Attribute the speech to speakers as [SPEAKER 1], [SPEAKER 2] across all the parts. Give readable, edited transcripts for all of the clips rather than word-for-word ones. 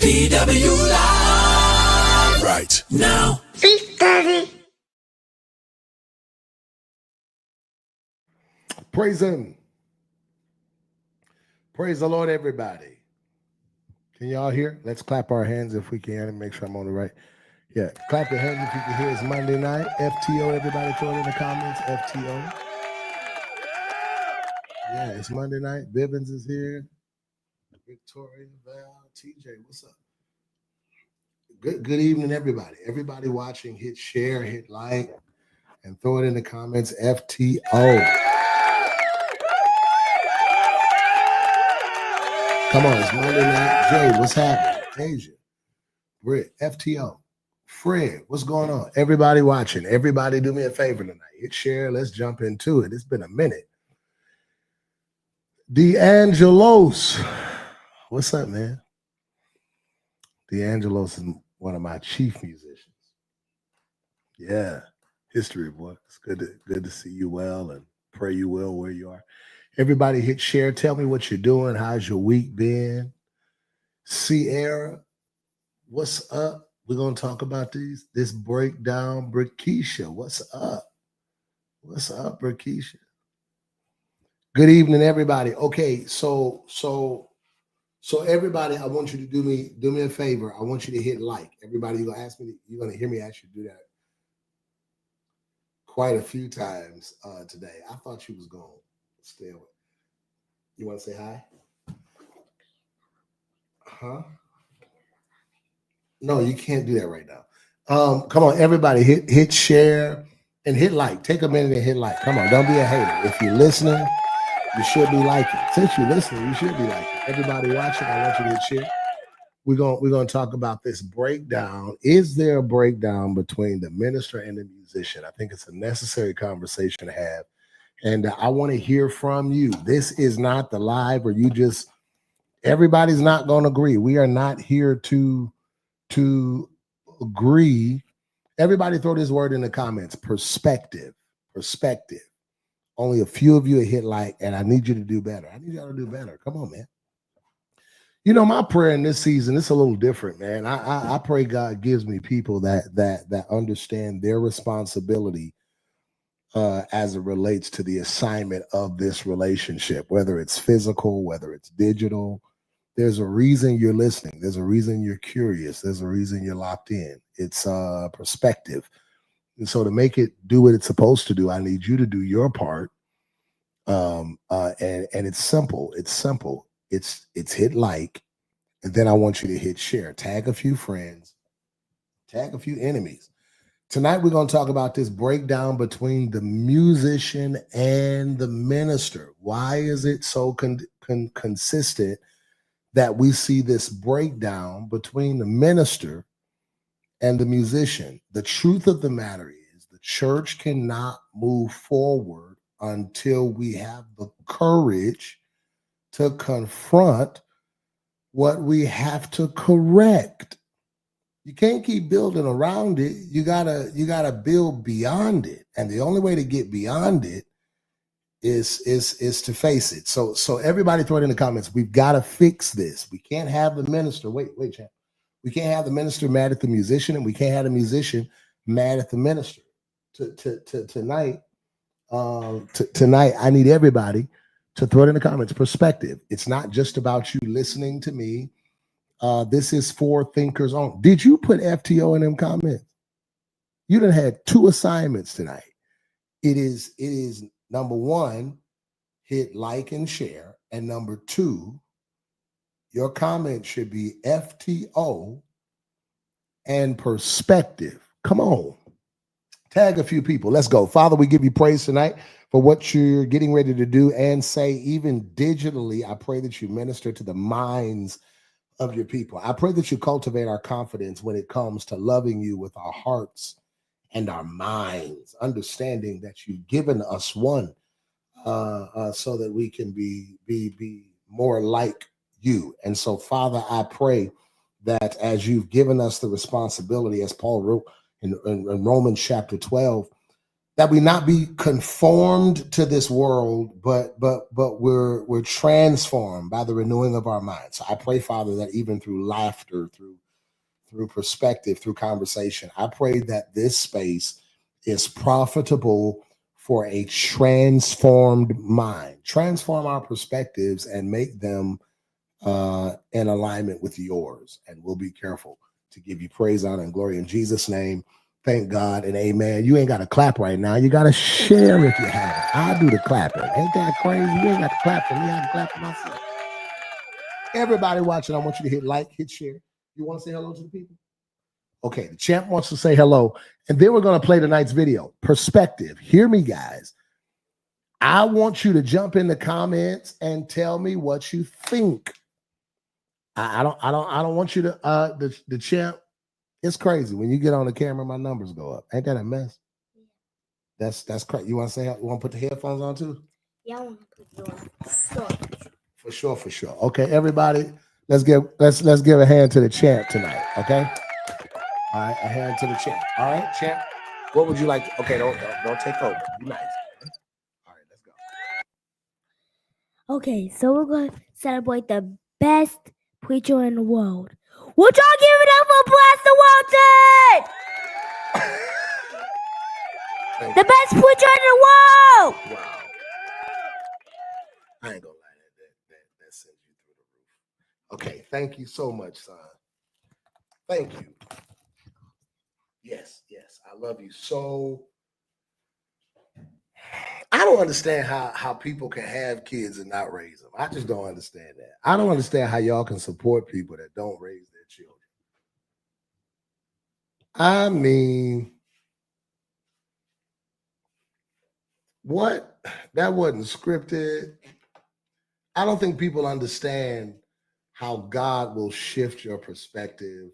[SPEAKER 1] FTW Live right now.
[SPEAKER 2] Praise him. Praise the Lord, everybody. Can y'all hear? Let's clap our hands if we can and make sure I'm on the right. Yeah, clap your hands if you can hear. It's Monday night. FTO, everybody throw it in the comments. FTO. Yeah, it's Monday night. Bivens is here. Victoria, Val, TJ, what's up? Good evening, everybody. Everybody watching, hit share, hit like, and throw it in the comments. FTO. Come on, it's Monday night. Jay, what's happening? Asia, Britt, FTO. Fred, what's going on? Everybody watching, everybody do me a favor tonight. Hit share. Let's jump into it. It's been a minute. D'Angelos. What's up, man? D'Angelos is one of my chief musicians. Yeah, history, boy. It's good to see you well and pray you well where you are. Everybody hit share. Tell me what you're doing. How's your week been? Sierra, what's up? We're going to talk about this breakdown. Brickisha, what's up? What's up, Brickisha? Good evening, everybody. Okay, so everybody, I want you to do me a favor. I want you to hit like. Everybody, you're gonna hear me ask you to do that quite a few times today. I thought you was gonna stay away. You want to say hi? Huh? No, you can't do that right now. Come on, everybody, hit share and hit like. Take a minute and hit like. Come on, don't be a hater. If you're listening, you should be liking. Since you're listening, you should be liking. Everybody watching, I want you to hit share. We're gonna talk about this breakdown. Is there a breakdown between the minister and the musician? I think it's a necessary conversation to have, and I want to hear from you. This is not the live where you just everybody's not going to agree. We are not here to agree. Everybody throw this word in the comments. Perspective. Only a few of you hit like, and I need you to do better. I need y'all to do better. Come on, man. You know, my prayer in this season, it's a little different, man. I pray God gives me people that understand their responsibility as it relates to the assignment of this relationship, whether it's physical, whether it's digital. There's a reason you're listening. There's a reason you're curious. There's a reason you're locked in. It's perspective. And so to make it do what it's supposed to do, I need you to do your part. And it's simple. It's simple. It's hit like, and then I want you to hit share. Tag a few friends, tag a few enemies. Tonight we're going to talk about this breakdown between the musician and the minister. Why is it so consistent that we see this breakdown between the minister and the musician? The truth of the matter is the church cannot move forward until we have the courage to confront what we have to correct. You can't keep building around it. You gotta build beyond it. And the only way to get beyond it is to face it. So everybody throw it in the comments. We've got to fix this. We can't have the minister. Wait, champ. We can't have the minister mad at the musician, and we can't have the musician mad at the minister. Tonight, I need everybody to throw it in the comments. Perspective. It's not just about you listening to me. This is for thinkers on. Did you put FTO in them comments? You done had 2 assignments tonight. It is number 1, hit like and share. And number 2, your comment should be FTO and perspective. Come on. Tag a few people. Let's go. Father, we give you praise tonight for what you're getting ready to do and say, even digitally. I pray that you minister to the minds of your people. I pray that you cultivate our confidence when it comes to loving you with our hearts and our minds, understanding that you've given us one so that we can be more like you. And so, Father, I pray that as you've given us the responsibility, as Paul wrote in Romans chapter 12, that we not be conformed to this world, but we're transformed by the renewing of our minds. So I pray, Father, that even through laughter, through perspective, through conversation, I pray that this space is profitable for a transformed mind. Transform our perspectives and make them in alignment with yours. And we'll be careful to give you praise, honor, and glory in Jesus' name. Thank God and amen. You ain't got to clap right now. You got to share if you have it. I do the clapping. Ain't that crazy? You ain't got to clap for me. I can clap for myself. Everybody watching, I want you to hit like, hit share. You want to say hello to the people? Okay, the champ wants to say hello. And then we're going to play tonight's video. Perspective. Hear me, guys. I want you to jump in the comments and tell me what you think. I don't want you to the champ. It's crazy when you get on the camera, my numbers go up. Ain't that a mess? Yeah. That's crazy. You want to say you want to put the headphones on too?
[SPEAKER 3] Yeah, I want to put yours.
[SPEAKER 2] For sure. Okay, everybody, let's give a hand to the champ tonight. Okay. All right, a hand to the champ. All right, champ. What would you like? Okay, don't take over. Be nice. Okay? All right, let's go.
[SPEAKER 3] Okay, so we're going to celebrate the best preacher in the world. Would y'all give it up for Pastor Walton? The best preacher in the world.
[SPEAKER 2] Wow. I ain't gonna lie, that sends you through the roof. Okay, thank you so much, son. Thank you. Yes, I love you so. I don't understand how people can have kids and not raise them. I just don't understand that. I don't understand how y'all can support people that don't raise their children. I mean, what? That wasn't scripted. I don't think people understand how God will shift your perspective,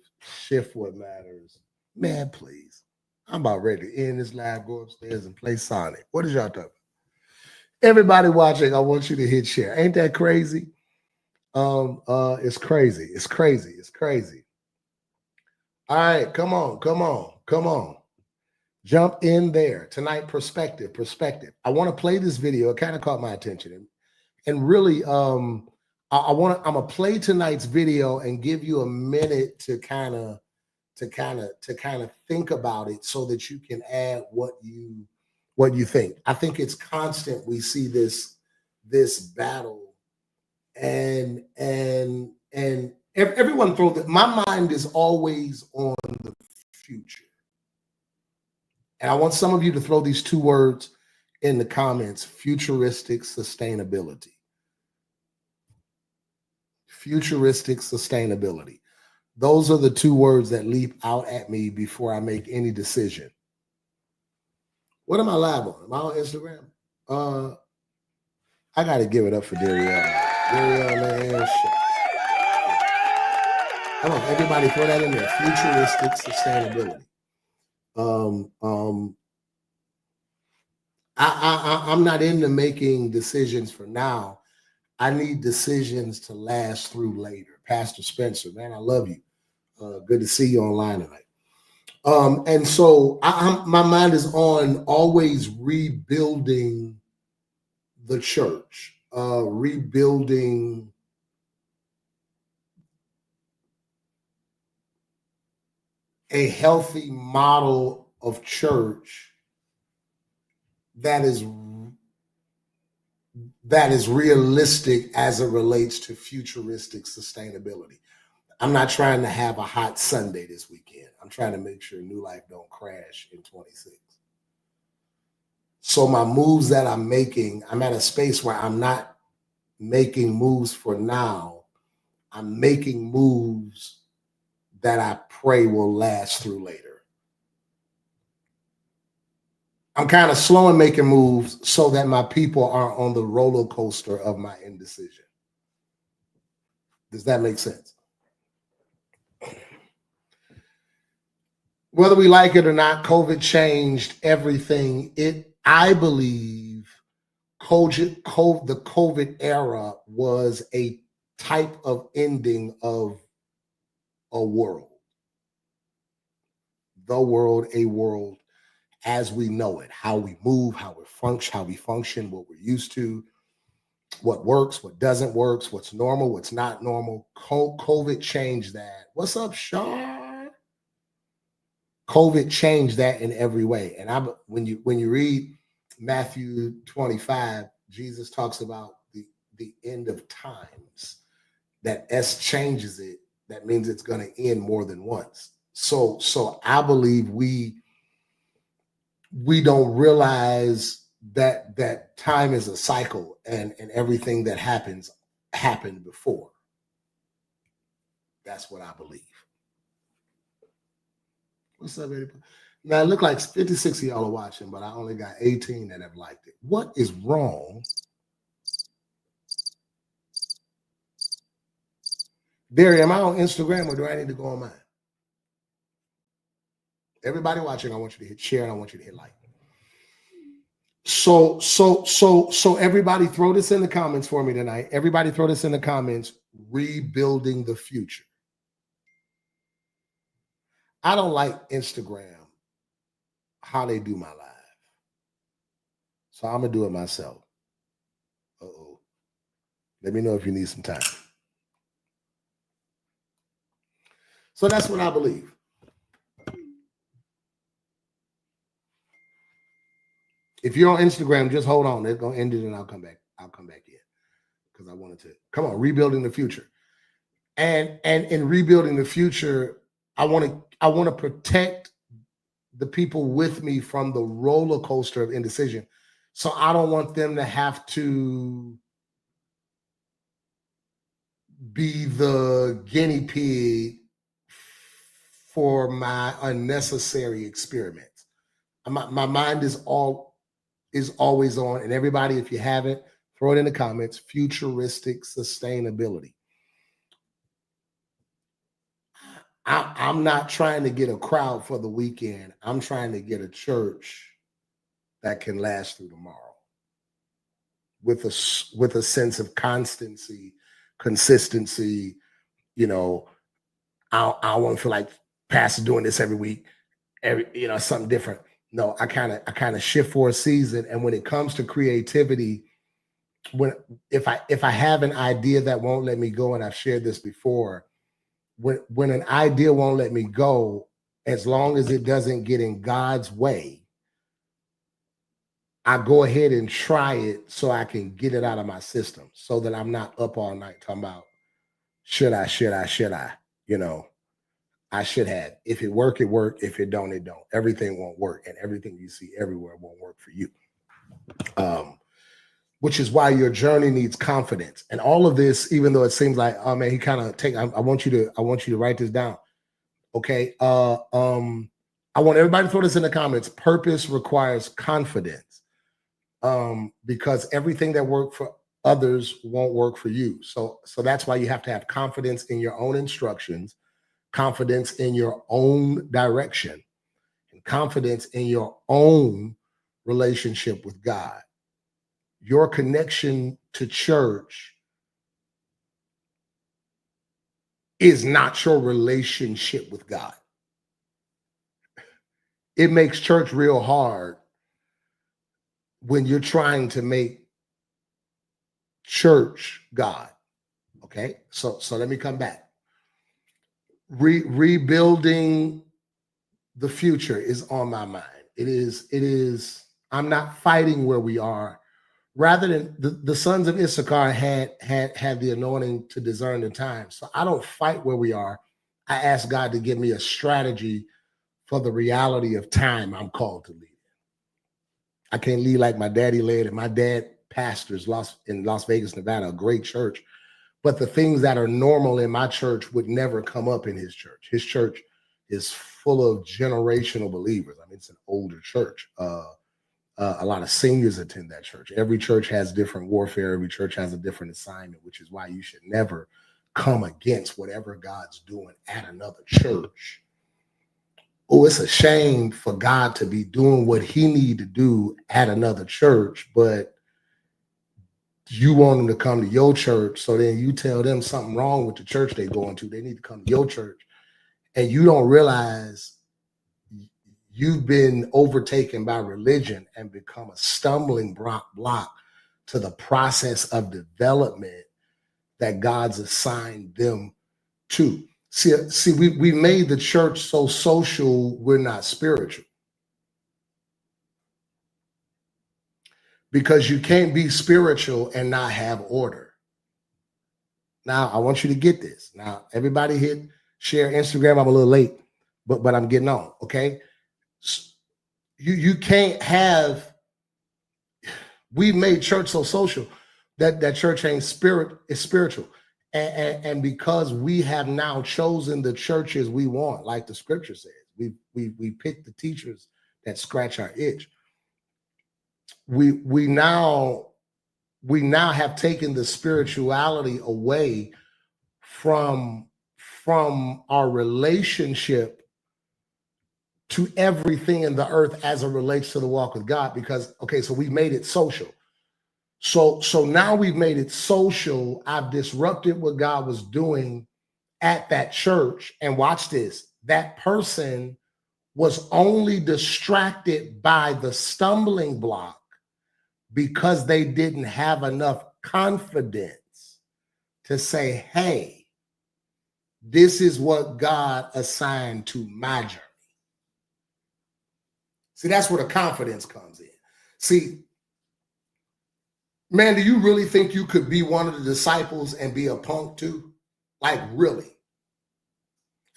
[SPEAKER 2] shift what matters. Man, please. I'm about ready to end this live, go upstairs and play Sonic. What is y'all talking about? Everybody watching, I want you to hit share. Ain't that crazy? It's crazy. It's crazy. All right, come on. Jump in there. Tonight, perspective. I want to play this video. It kind of caught my attention. And really, I'm gonna play tonight's video and give you a minute to kind of think about it so that you can add what you think. I think it's constant. We see this battle and everyone throw that. My mind is always on the future. And I want some of you to throw these two words in the comments: futuristic sustainability. Futuristic sustainability. Those are the two words that leap out at me before I make any decision. What am I live on? Am I on Instagram? I got to give it up for Darielle. Darielle, man. Come on, everybody throw that in there. Futuristic sustainability. I'm not into making decisions for now. I need decisions to last through later. Pastor Spencer, man, I love you. Good to see you online tonight. And so my mind is on always rebuilding the church, rebuilding a healthy model of church that is realistic as it relates to futuristic sustainability. I'm not trying to have a hot Sunday this weekend. I'm trying to make sure New Life don't crash in 26. So my moves that I'm making, I'm at a space where I'm not making moves for now. I'm making moves that I pray will last through later. I'm kind of slow in making moves so that my people aren't on the roller coaster of my indecision. Does that make sense? Whether we like it or not, COVID changed everything. I believe the COVID era was a type of ending of a world. The world, a world. as we know it, how we move, how we function, what we're used to, what works, what doesn't work, what's normal, what's not normal. COVID changed that. What's up, Sean? COVID changed that in every way. And when you read Matthew 25, Jesus talks about the end of times. That S changes it. That means it's going to end more than once. So I believe we don't realize that time is a cycle, and everything that happened before. That's what I believe. What's up, everybody? Now, it look like 56 of y'all are watching, but I only got 18 that have liked it. What is wrong? Derry, am I on Instagram or do I need to go on mine? Everybody watching, I want you to hit share and I want you to hit like. So everybody throw this in the comments for me tonight. Everybody throw this in the comments. Rebuilding the future. I don't like Instagram, how they do my live. So I'm going to do it myself. Uh-oh. Let me know if you need some time. So that's what I believe. If you're on Instagram, just hold on. They're gonna end it, and I'll come back. I'll come back in because I wanted to come on. Rebuilding the future, and in rebuilding the future, I want to protect the people with me from the roller coaster of indecision. So I don't want them to have to be the guinea pig for my unnecessary experiments. My mind is always on, and everybody, if you haven't, throw it in the comments. Futuristic sustainability. I'm not trying to get a crowd for the weekend. I'm trying to get a church that can last through tomorrow with a sense of consistency. You know, I want to feel like Pastor doing this every week, something different. No, I kind of shift for a season. And when it comes to creativity, if I have an idea that won't let me go, and I've shared this before, when an idea won't let me go, as long as it doesn't get in God's way, I go ahead and try it so I can get it out of my system, so that I'm not up all night talking about should I? I should have. If it work, it work. If it don't, it don't. Everything won't work, and everything you see everywhere won't work for you. Which is why your journey needs confidence. And all of this, even though it seems like, oh man, he kind of I want you to write this down. Okay. I want everybody to throw this in the comments. Purpose requires confidence. Because everything that worked for others won't work for you. So that's why you have to have confidence in your own instructions, confidence in your own direction, and confidence in your own relationship with God. Your connection to church is not your relationship with God. It makes church real hard when you're trying to make church God. Okay, so let me come back. Rebuilding the future is on my mind. It is. I'm not fighting where we are. Rather than the sons of Issachar had the anointing to discern the time. So I don't fight where we are. I ask God to give me a strategy for the reality of time I'm called to lead. I can't lead like my daddy led, and my dad pastors in Las Vegas, Nevada, a great church. But the things that are normal in my church would never come up in his church. His church is full of generational believers. I mean, it's an older church. A lot of seniors attend that church. Every church has different warfare. Every church has a different assignment, which is why you should never come against whatever God's doing at another church. Oh, it's a shame for God to be doing what he need to do at another church, but you want them to come to your church. So then you tell them something wrong with the church they're going to. They need to come to your church. And you don't realize you've been overtaken by religion and become a stumbling block to the process of development that God's assigned them to. See, we made the church so social, we're not spiritual. Because you can't be spiritual and not have order. Now, I want you to get this. Now, everybody hit share Instagram. I'm a little late, but I'm getting on, okay? You can't have, we made church so social that church ain't spiritual. And because we have now chosen the churches we want, like the scripture says, we pick the teachers that scratch our itch. We now have taken the spirituality away from our relationship to everything in the earth as it relates to the walk with God. Because, okay, so we've made it social. So now we've made it social. I've disrupted what God was doing at that church. And watch this, that person was only distracted by the stumbling block because they didn't have enough confidence to say, hey, this is what God assigned to my journey. See, that's where the confidence comes in. See, man, do you really think you could be one of the disciples and be a punk too? Like, really?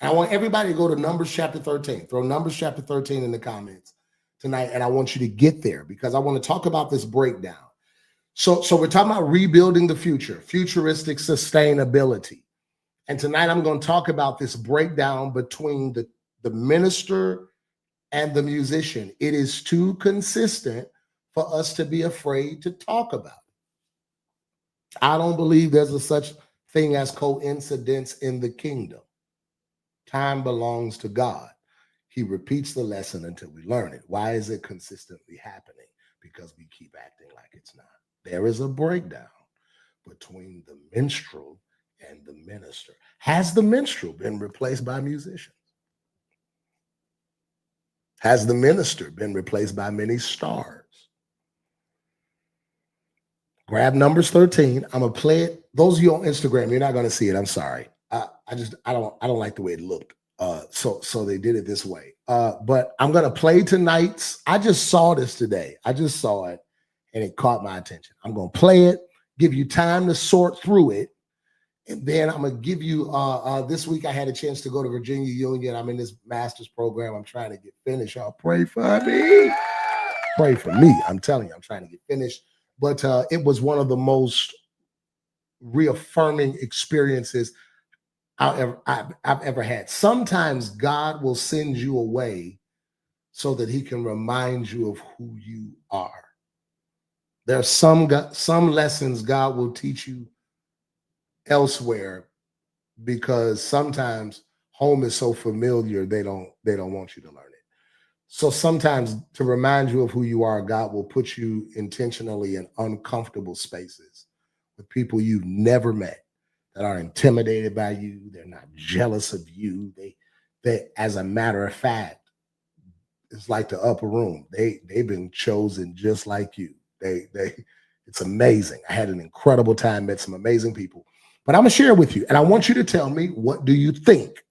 [SPEAKER 2] And I want everybody to go to Numbers chapter 13. Throw Numbers chapter 13 in the comments tonight, and I want you to get there because I want to talk about this breakdown. So we're talking about rebuilding the future, futuristic sustainability. And tonight I'm going to talk about this breakdown between the minister and the musician. It is too consistent for us to be afraid to talk about it. I don't believe there's a such thing as coincidence in the kingdom. Time belongs to God. He repeats the lesson until we learn it. Why is it consistently happening? Because we keep acting like it's not. There is a breakdown between the minstrel and the minister. Has the minstrel been replaced by musicians? Has the minister been replaced by many stars? Grab Numbers 13. I'm gonna play it. Those of you on Instagram, you're not gonna see it. I'm sorry. I don't like the way it looked. So they did it this way. But I'm gonna play tonight's. I just saw this today. I just saw it and it caught my attention. I'm gonna play it, give you time to sort through it. And then I'm gonna give you this week I had a chance to go to Virginia Union. I'm in this master's program. I'm trying to get finished. Y'all pray for me. Pray for me. I'm telling you, I'm trying to get finished. But it was one of the most reaffirming experiences I've ever had. Sometimes God will send you away so that he can remind you of who you are. There are some lessons God will teach you elsewhere because sometimes home is so familiar they don't want you to learn it. So sometimes to remind you of who you are, God will put you intentionally in uncomfortable spaces with people you've never met that are intimidated by you. They're not jealous of you. They as a matter of fact, it's like the upper room. They've been chosen just like you. It's amazing. I had an incredible time, met some amazing people. But I'm gonna share with you, and I want you to tell me, what do you think?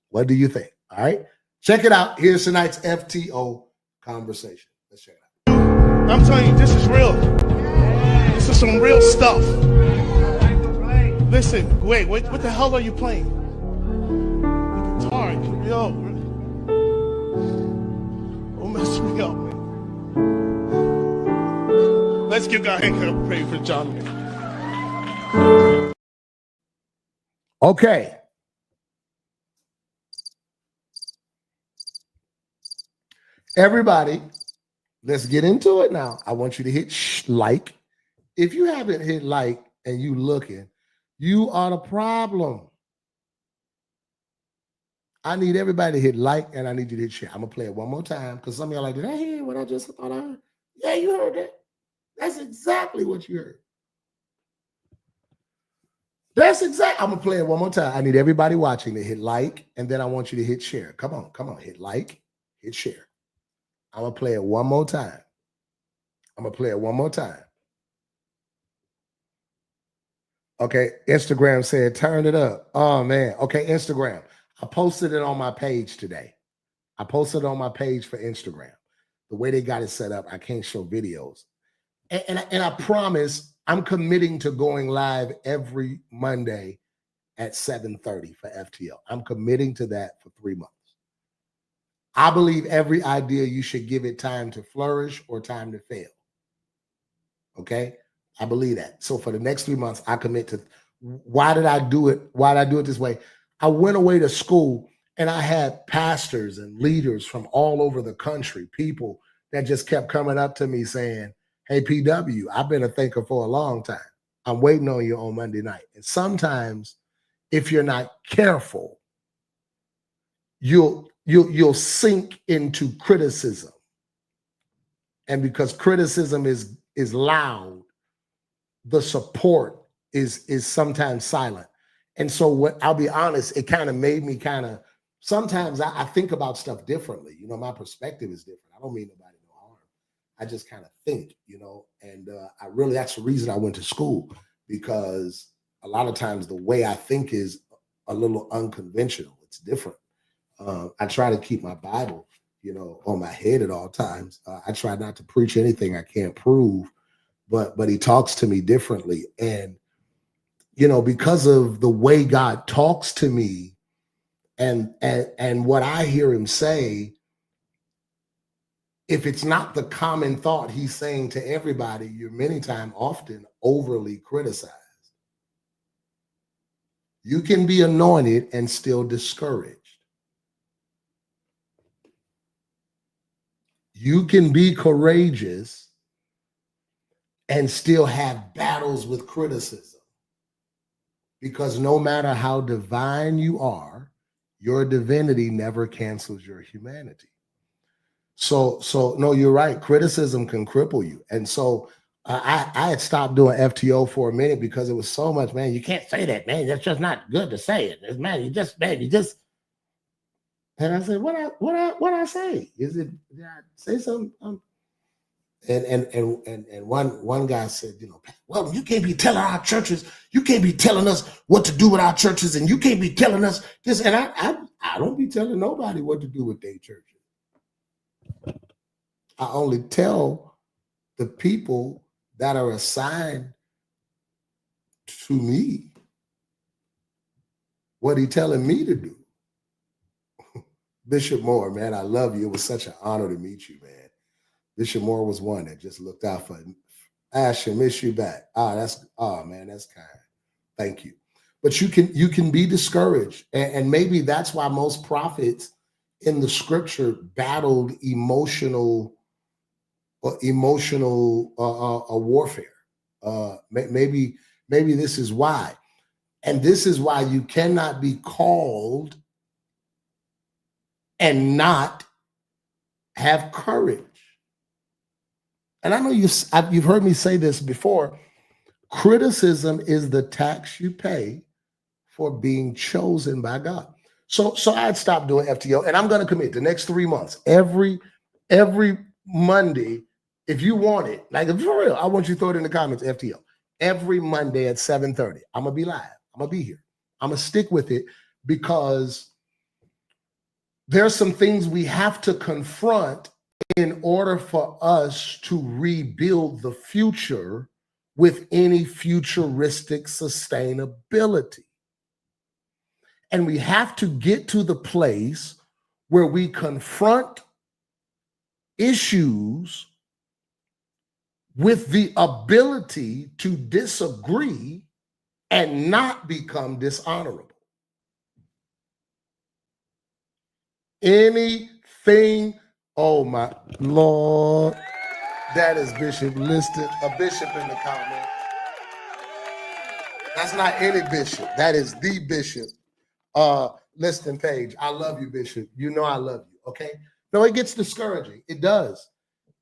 [SPEAKER 2] What do you think? All right, check it out. Here's tonight's FTO conversation. Let's check it out.
[SPEAKER 4] I'm telling you, this is real. This is some real stuff. Listen, wait, what the hell are you playing? The guitar, yo. Don't mess me up, man. Let's give God a hand and pray for John, man.
[SPEAKER 2] Okay. Everybody, let's get into it now. I want you to hit like. If you haven't hit like and you looking, you are the problem. I need everybody to hit like and I need you to hit share. I'm gonna play it one more time because some of y'all like, did I hear what I just thought I heard? Yeah, you heard that. That's exactly what you heard. That's exactly. I'm gonna play it one more time. I need everybody watching to hit like, and then I want you to hit share. Come on, hit like, hit share. I'm going to play it one more time. I'm going to play it one more time. Okay, Instagram said, turn it up. Oh, man. Okay, Instagram. I posted it on my page today. I posted it on my page for Instagram. The way they got it set up, I can't show videos. And I promise I'm committing to going live every Monday at 7:30 for FTL. I'm committing to that for 3 months. I believe every idea you should give it time to flourish or time to fail. Okay? I believe that. So for the next 3 months, I commit to. Why did I do it? Why did I do it this way? I went away to school and I had pastors and leaders from all over the country, people that just kept coming up to me saying, hey, PW, I've been a thinker for a long time. I'm waiting on you on Monday night. And sometimes if you're not careful, you'll sink into criticism. And because criticism is loud, the support is sometimes silent. And so what I'll be honest, it kind of made me sometimes I think about stuff differently. You know, my perspective is different. I don't mean nobody no harm. I just kind of think, you know, and that's the reason I went to school, because a lot of times the way I think is a little unconventional. It's different. I try to keep my Bible, you know, on my head at all times. I try not to preach anything I can't prove, but he talks to me differently. And, you know, because of the way God talks to me and what I hear him say, if it's not the common thought he's saying to everybody, you're often overly criticized. You can be anointed and still discouraged. You can be courageous and still have battles with criticism, because no matter how divine you are, your divinity never cancels your humanity. So no, you're right. Criticism can cripple you. And so I had stopped doing FTO for a minute because it was so much, man, you can't say that, man. That's just not good to say it. Man, you just. And I said, what I say? Did I say something? And one guy said, you know, well, you can't be telling our churches, you can't be telling us what to do with our churches, and you can't be telling us this. And I don't be telling nobody what to do with their churches. I only tell the people that are assigned to me what he's telling me to do. Bishop Moore, man, I love you. It was such an honor to meet you, man. Bishop Moore was one that just looked out for Asher, miss you back. Man, that's kind. Thank you. But you can be discouraged. And maybe that's why most prophets in the scripture battled emotional warfare. Maybe this is why. And this is why you cannot be called and not have courage. And I know you've heard me say this before. Criticism is the tax you pay for being chosen by God. So I'd stop doing FTO, and I'm going to commit the next 3 months. Every Monday, if you want it, like for real, I want you to throw it in the comments, FTO. Every Monday at 7:30, I'm going to be live. I'm going to be here. I'm going to stick with it because there's some things we have to confront in order for us to rebuild the future with any futuristic sustainability. And we have to get to the place where we confront issues with the ability to disagree and not become dishonorable. Anything, oh my Lord, that is Bishop listed, a bishop in the comments. That's not any bishop, that is the bishop listing page. I love you, Bishop. You know I love you, okay? No, it gets discouraging. It does.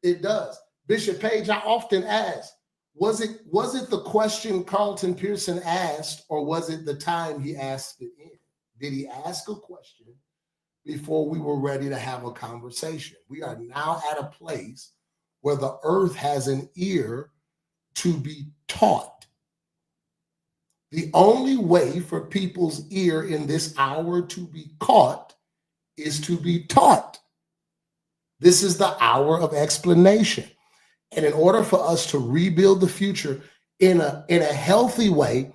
[SPEAKER 2] It does. Bishop Page, I often ask, was it the question Carlton Pearson asked, or was it the time he asked it in? Did he ask a question before we were ready to have a conversation. We are now at a place where the earth has an ear to be taught. The only way for people's ear in this hour to be caught is to be taught. This is the hour of explanation. And in order for us to rebuild the future in a healthy way,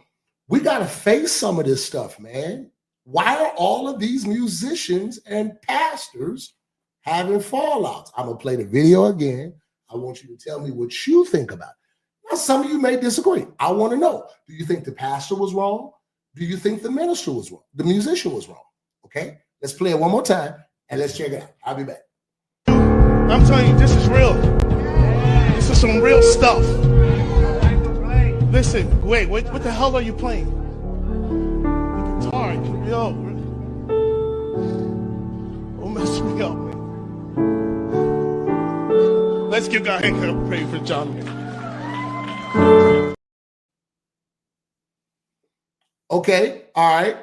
[SPEAKER 2] we got to face some of this stuff, man. Why are all of these musicians and pastors having fallouts? I'm going to play the video again. I want you to tell me what you think about it. Now, some of you may disagree. I want to know, do you think the pastor was wrong? Do you think the minister was wrong? The musician was wrong? Okay, let's play it one more time and let's check it out. I'll be back.
[SPEAKER 4] I'm telling you, this is real. This is some real stuff. Listen, wait, what the hell are you playing? The guitar, yo. Don't mess me up, man. Let's give God a hand clap, pray for John.
[SPEAKER 2] Okay, all right.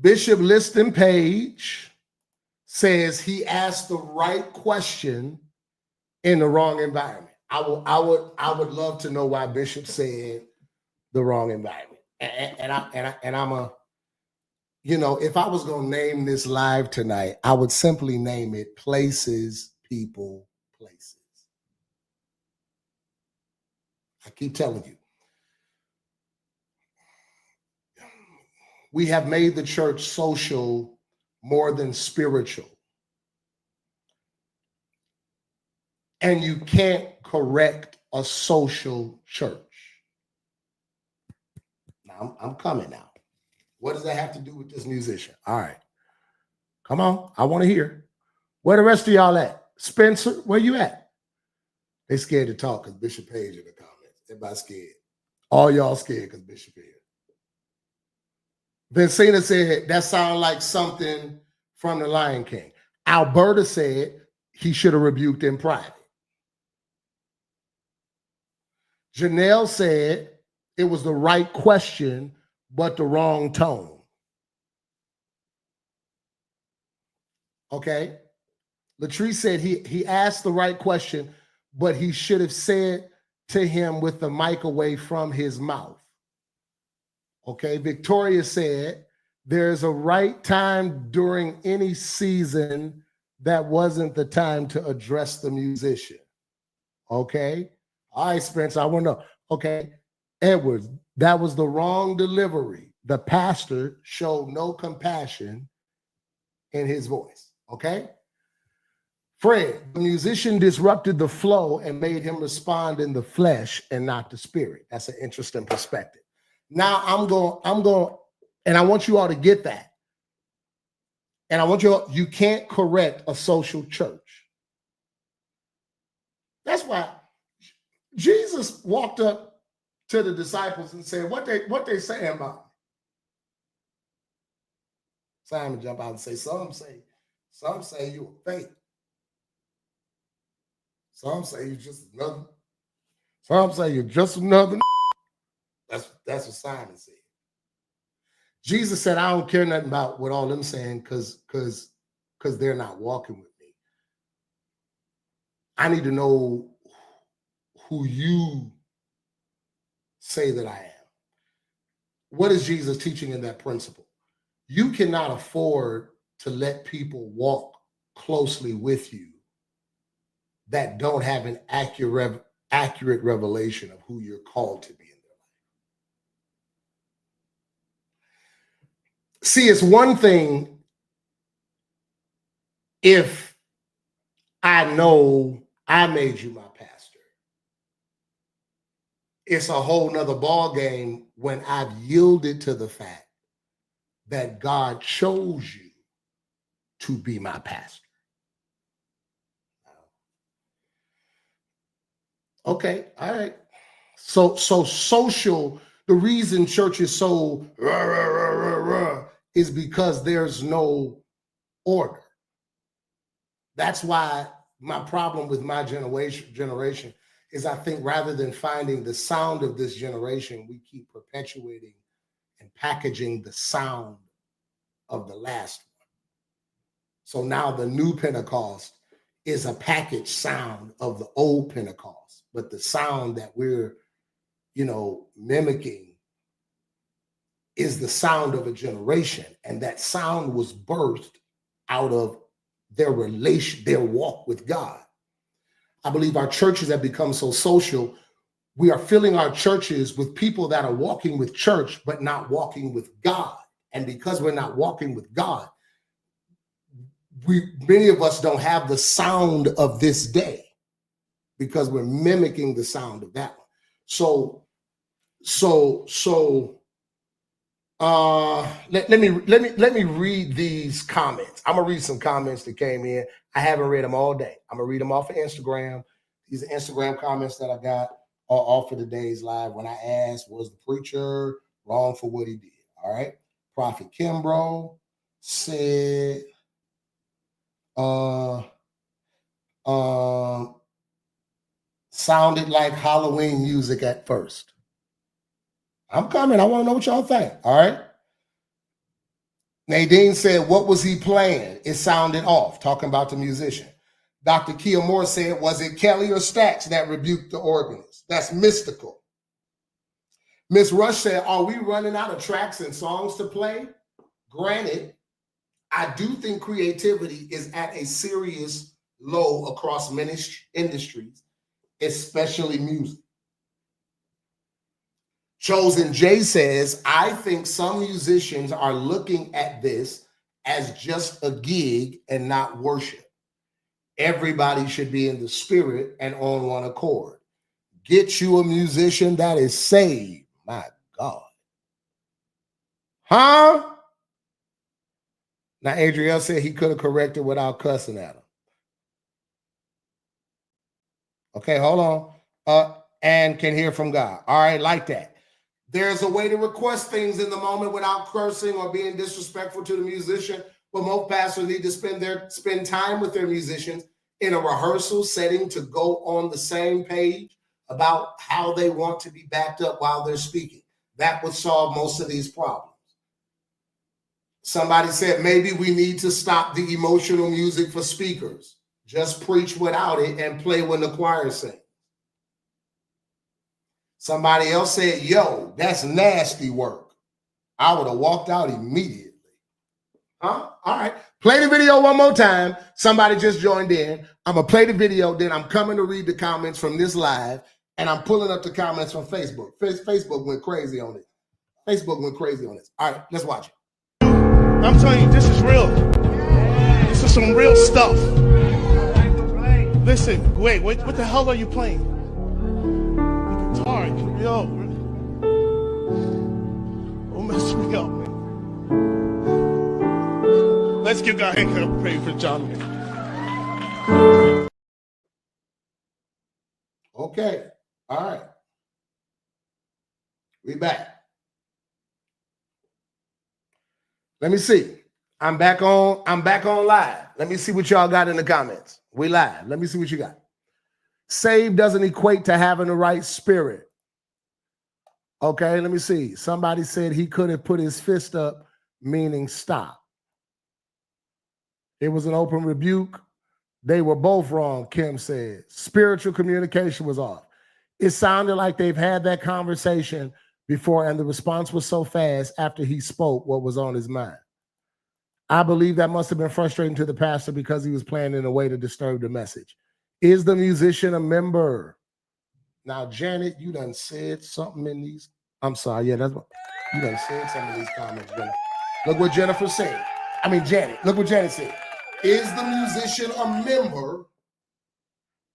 [SPEAKER 2] Bishop Liston Page says he asked the right question in the wrong environment. I would love to know why Bishop said the wrong environment. And I'm a, you know, if I was going to name this live tonight, I would simply name it Places, People, Places. I keep telling you. We have made the church social more than spiritual. And you can't correct a social church. Now, I'm coming now. What does that have to do with this musician? All right. Come on. I want to hear. Where the rest of y'all at? Spencer, where you at? They scared to talk because Bishop Page in the comments. Everybody scared. All y'all scared because Bishop Page. Vincina said, that sounded like something from the Lion King. Alberta said he should have rebuked in private. Janelle said it was the right question, but the wrong tone. Okay. Latrice said he asked the right question, but he should have said to him with the mic away from his mouth. Okay, Victoria said, there's a right time during any season that wasn't the time to address the musician. Okay, all right, Spencer, I want to know. Okay, Edwards, that was the wrong delivery. The pastor showed no compassion in his voice. Okay, Fred, the musician disrupted the flow and made him respond in the flesh and not the spirit. That's an interesting perspective. Now I'm going, and I want you all to get that. And I want you can't correct a social church. That's why Jesus walked up to the disciples and said, what they saying about me? Simon jump out and say, some say you a fake. Some say you're just another. Some say you're just another. That's what Simon said. Jesus said, I don't care nothing about what all them saying because they're not walking with me. I need to know who you say that I am. What is Jesus teaching in that principle? You cannot afford to let people walk closely with you that don't have an accurate revelation of who you're called to be. See, it's one thing if I know I made you my pastor. It's a whole nother ball game when I've yielded to the fact that God chose you to be my pastor. Okay, all right. So social, the reason church is so is because there's no order. That's why my problem with my generation is I think rather than finding the sound of this generation, we keep perpetuating and packaging the sound of the last one. So now the new Pentecost is a packaged sound of the old Pentecost, but the sound that we're, mimicking is the sound of a generation. And that sound was birthed out of their walk with God. I believe our churches have become so social. We are filling our churches with people that are walking with church, but not walking with God. And because we're not walking with God, many of us don't have the sound of this day because we're mimicking the sound of that one. Let me read these comments. I'm gonna read some comments that came in. I haven't read them all day. I'm gonna read them off of Instagram. These are Instagram comments that I got off of today's live when I asked, was the preacher wrong for what he did? All right. Prophet Kimbrough said, sounded like Halloween music at first. I'm coming. I want to know what y'all think. All right. Nadine said, what was he playing? It sounded off, talking about the musician. Dr. Kia Moore said, was it Kelly or Stax that rebuked the organist? That's mystical. Miss Rush said, are we running out of tracks and songs to play? Granted, I do think creativity is at a serious low across many industries, especially music. Chosen J says, I think some musicians are looking at this as just a gig and not worship. Everybody should be in the spirit and on one accord. Get you a musician that is saved. My God. Huh? Now, Adriel said he could have corrected without cussing at him. Okay, hold on. And can hear from God. All right, like that. There's a way to request things in the moment without cursing or being disrespectful to the musician. But most pastors need to spend time with their musicians in a rehearsal setting to go on the same page about how they want to be backed up while they're speaking. That would solve most of these problems. Somebody said maybe we need to stop the emotional music for speakers. Just preach without it and play when the choir sings. Somebody else said, yo, that's nasty work. I would have walked out immediately. Huh? All right. Play the video one more time. Somebody just joined in. I'm going to play the video. Then I'm coming to read the comments from this live. And I'm pulling up the comments from Facebook. Facebook went crazy on it. Facebook went crazy on this. All right, let's watch it.
[SPEAKER 4] I'm telling you, this is real. This is some real stuff. Listen, wait, what the hell are you playing? The guitar, yo. Don't mess me up, man. Let's give God a hand and pray for John.
[SPEAKER 2] Okay, all right. We back. Let me see. I'm back on live. Let me see what y'all got in the comments. We live. Let me see what you got. Saved doesn't equate to having the right spirit. Okay, let me see. Somebody said he could have put his fist up, meaning stop. It was an open rebuke. They were both wrong, Kim said. Spiritual communication was off. It sounded like they've had that conversation before, and the response was so fast after he spoke what was on his mind. I believe that must have been frustrating to the pastor because he was playing in a way to disturb the message. Is the musician a member? Now, Janet, you done said something in these. I'm sorry. Yeah, that's what you done said some of these comments, Jennifer. Look what Jennifer said. Janet, look what Janet said. Is the musician a member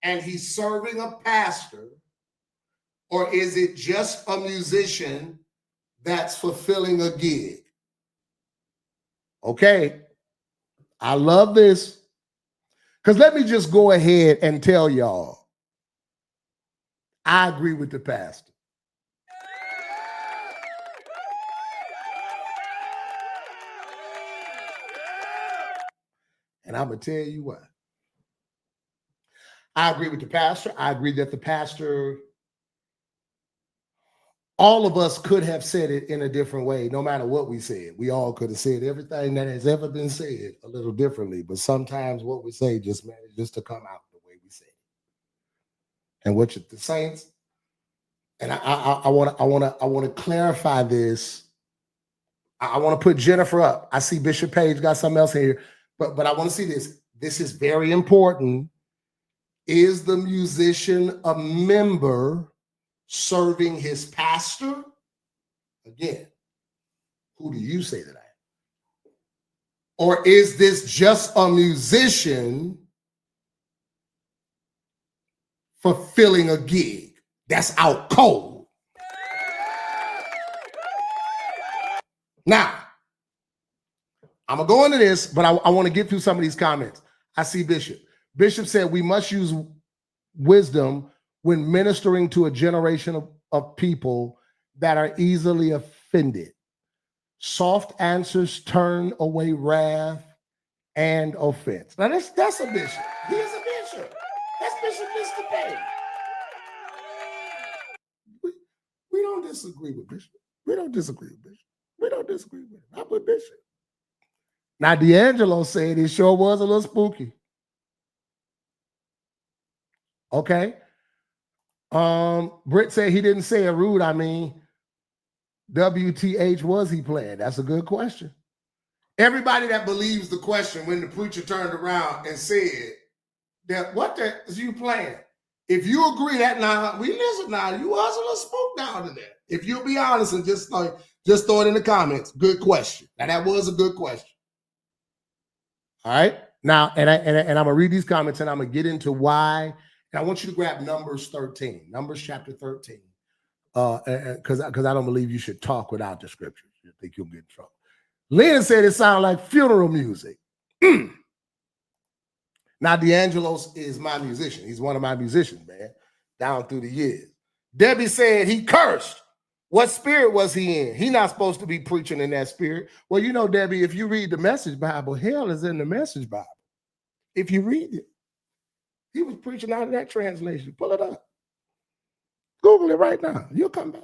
[SPEAKER 2] and he's serving a pastor? Or is it just a musician that's fulfilling a gig? Okay, I love this. Because let me just go ahead and tell y'all, I agree with the pastor. And I'm going to tell you what. I agree with the pastor. I agree that the pastor all of us could have said it in a different way, no matter what we said. We all could have said everything that has ever been said a little differently, but sometimes what we say just manages to come out the way we say it. And what the saints, and I want to clarify this. I want to put Jennifer up. I see Bishop Page got something else here, but I want to see this. This is very important. Is the musician a member serving his pastor? Again, who do you say that I am? Or is this just a musician fulfilling a gig that's out cold? Now, I'm going to go into this, but I want to get through some of these comments. I see Bishop. Bishop said we must use wisdom when ministering to a generation of people that are easily offended. Soft answers turn away wrath and offense. Now that's a bishop. He is a bishop. That's Bishop Mr. Page. We don't disagree with Bishop. We don't disagree with Bishop. We don't disagree with him. I'm with Bishop. Now D'Angelo said it sure was a little spooky. Okay. Britt said he didn't say it rude. I mean, WTH was he playing? That's a good question. Everybody that believes the question when the preacher turned around and said that what the is you playing? If you agree that now, we listen now, you was a little spooked down in there. If you'll be honest and just throw it in the comments. Good question. Now that was a good question. All right. Now, and I'm gonna read these comments and I'm gonna get into why. And I want you to grab Numbers 13, Numbers chapter 13, because I don't believe you should talk without the scriptures. You think you'll get in trouble. Lynn said it sounded like funeral music. Now, D'Angelo's is my musician. He's one of my musicians, man, down through the years. Debbie said he cursed. What spirit was he in? He's not supposed to be preaching in that spirit. Well, you know, Debbie, if you read the Message Bible, hell is in the Message Bible. If you read it. He was preaching out of that translation. Pull it up. Google it right now. You'll come back.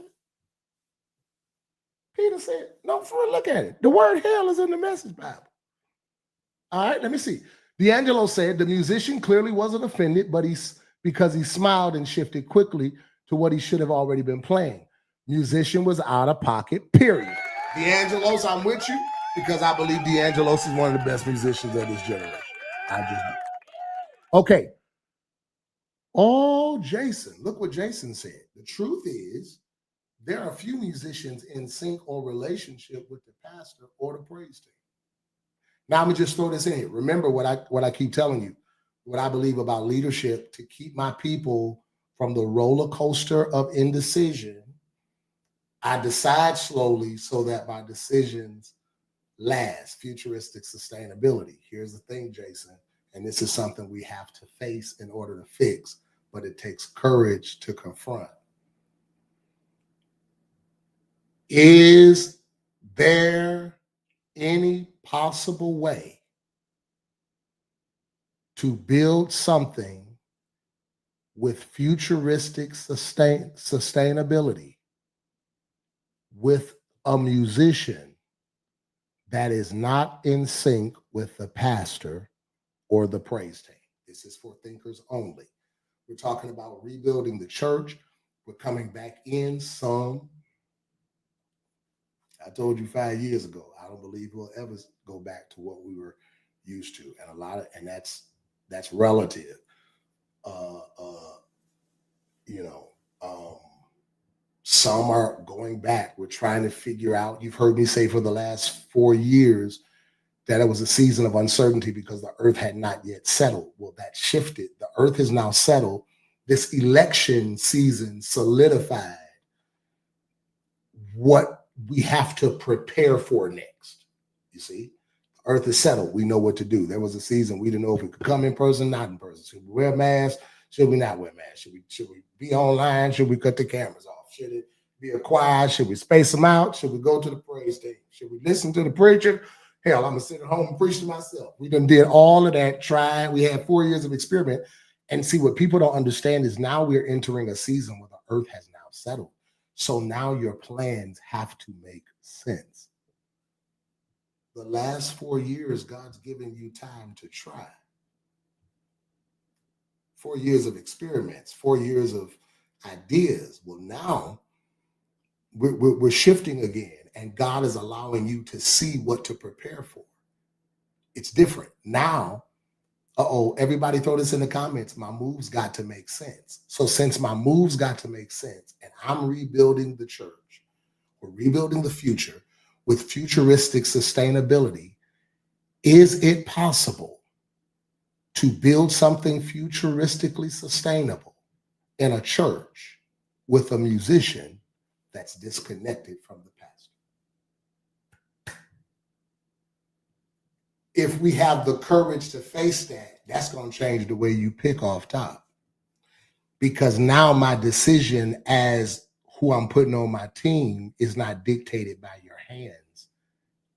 [SPEAKER 2] Peter said, no, for look at it. The word hell is in the Message Bible. All right, let me see. D'Angelo said the musician clearly wasn't offended, but because he smiled and shifted quickly to what he should have already been playing. Musician was out of pocket, period. D'Angelo's, I'm with you because I believe D'Angelo's is one of the best musicians of this generation. I just do. Okay. Oh, Jason, look what Jason said. The truth is, there are few musicians in sync or relationship with the pastor or the praise team. Now, I'm gonna just throw this in here. Remember what I keep telling you, what I believe about leadership to keep my people from the roller coaster of indecision. I decide slowly so that my decisions last. Futuristic sustainability. Here's the thing, Jason. And this is something we have to face in order to fix, but it takes courage to confront. Is there any possible way to build something with futuristic sustainability with a musician that is not in sync with the pastor or the praise team? This is for thinkers only. We're talking about rebuilding the church. We're coming back in some. I told you 5 years ago, I don't believe we'll ever go back to what we were used to. And that's relative. Some are going back. We're trying to figure out, you've heard me say for the last 4 years that it was a season of uncertainty because the earth had not yet settled. Well, that shifted. The earth is now settled. This election season solidified what we have to prepare for next. You see, the earth is settled. We know what to do. There was a season we didn't know if we could come in person, not in person. Should we wear masks? Should we not wear masks? Should we be online? Should we cut the cameras off? Should it be a choir? Should we space them out? Should we go to the praise team? Should we listen to the preacher? Hell, I'm gonna sit at home and preach to myself. We done did all of that, tried. We had 4 years of experiment. And see, what people don't understand is now we're entering a season where the earth has now settled. So now your plans have to make sense. The last 4 years, God's given you time to try. 4 years of experiments, 4 years of ideas. Well, now we're shifting again, and God is allowing you to see what to prepare for. It's different. Now, everybody throw this in the comments. My moves got to make sense. So since my moves got to make sense, and I'm rebuilding the church, we're rebuilding the future with futuristic sustainability, is it possible to build something futuristically sustainable in a church with a musician that's disconnected from the pastor? If we have the courage to face that, that's going to change the way you pick off top. Because now my decision as who I'm putting on my team is not dictated by your hands,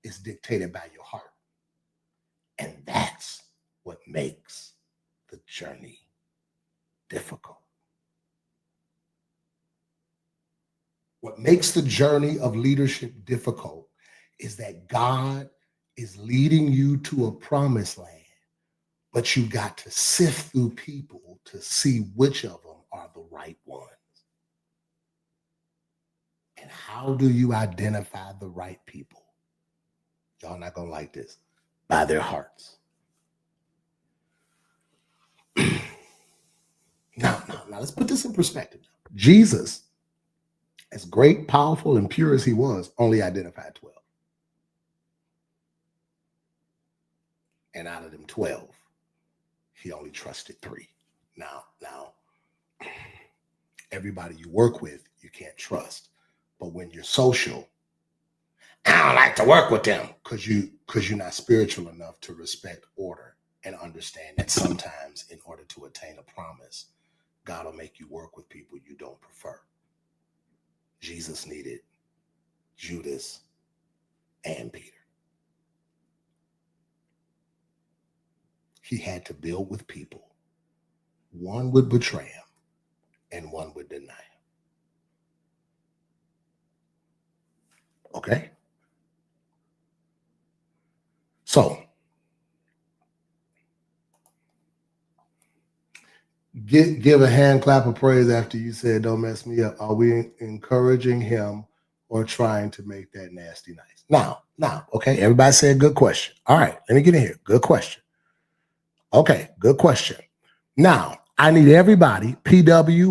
[SPEAKER 2] it's dictated by your heart. And that's what makes the journey difficult. What makes the journey of leadership difficult is that God is leading you to a promised land, but you got to sift through people to see which of them are the right ones. And how do you identify the right people? Y'all not gonna like this. By their hearts. Now, let's put this in perspective. Jesus, as great, powerful, and pure as he was, only identified 12. And out of them 12, he only trusted 3. Now, everybody you work with, you can't trust. But when you're social, I don't like to work with them because you're not spiritual enough to respect order and understand that sometimes in order to attain a promise, God will make you work with people you don't prefer. Jesus needed Judas and Peter. He had to build with people. One would betray him and one would deny him. Okay? So, give a hand clap of praise after you said, don't mess me up. Are we encouraging him or trying to make that nasty nice? Now, okay, everybody said good question. All right, let me get in here. Good question. Okay, good question. Now, I need everybody, PW,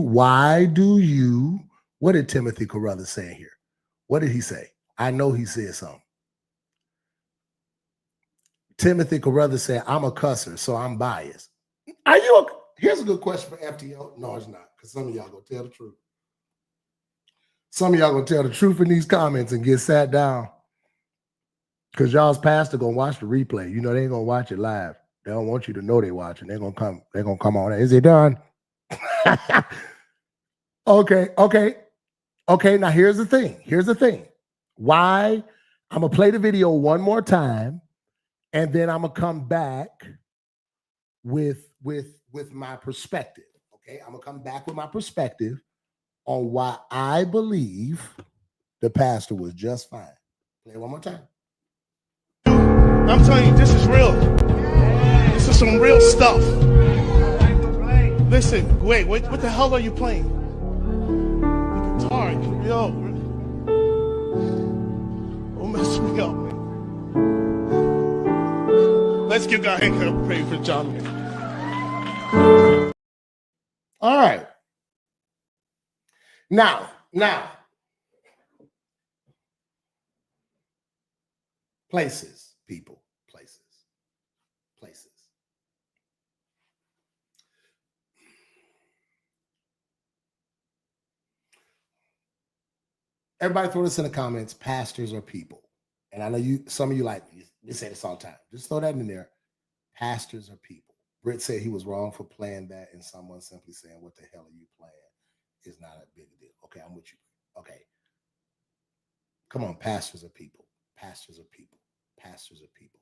[SPEAKER 2] what did Timothy Carruthers say here? What did he say? I know he said something. Timothy Carruthers said, I'm a cusser, so I'm biased. Here's a good question for FTO. No, it's not, because some of y'all gonna tell the truth. Some of y'all gonna tell the truth in these comments and get sat down. Because y'all's pastor gonna watch the replay. You know they ain't gonna watch it live. They don't want you to know they're watching. They're gonna come on. Is it done? Okay. Now here's the thing. Why? I'm gonna play the video one more time, and then I'm gonna come back with my perspective. Okay, I'm gonna come back with my perspective on why I believe the pastor was just fine. Play it one more time.
[SPEAKER 4] I'm telling you, this is real. This is some real stuff. Listen, wait, what the hell are you playing? The guitar, yo. Don't mess me up, man. Let's give God a hand clap of praise for John.
[SPEAKER 2] All right. Now. Places, people, places. Everybody throw this in the comments, pastors or people. And I know some of you like, you say this all the time. Just throw that in there. Pastors or people. Britt said he was wrong for playing that, and someone simply saying, what the hell are you playing? Is not a big deal. Okay, I'm with you. Okay. Come on, pastors or people. Pastors or people. Pastors or people.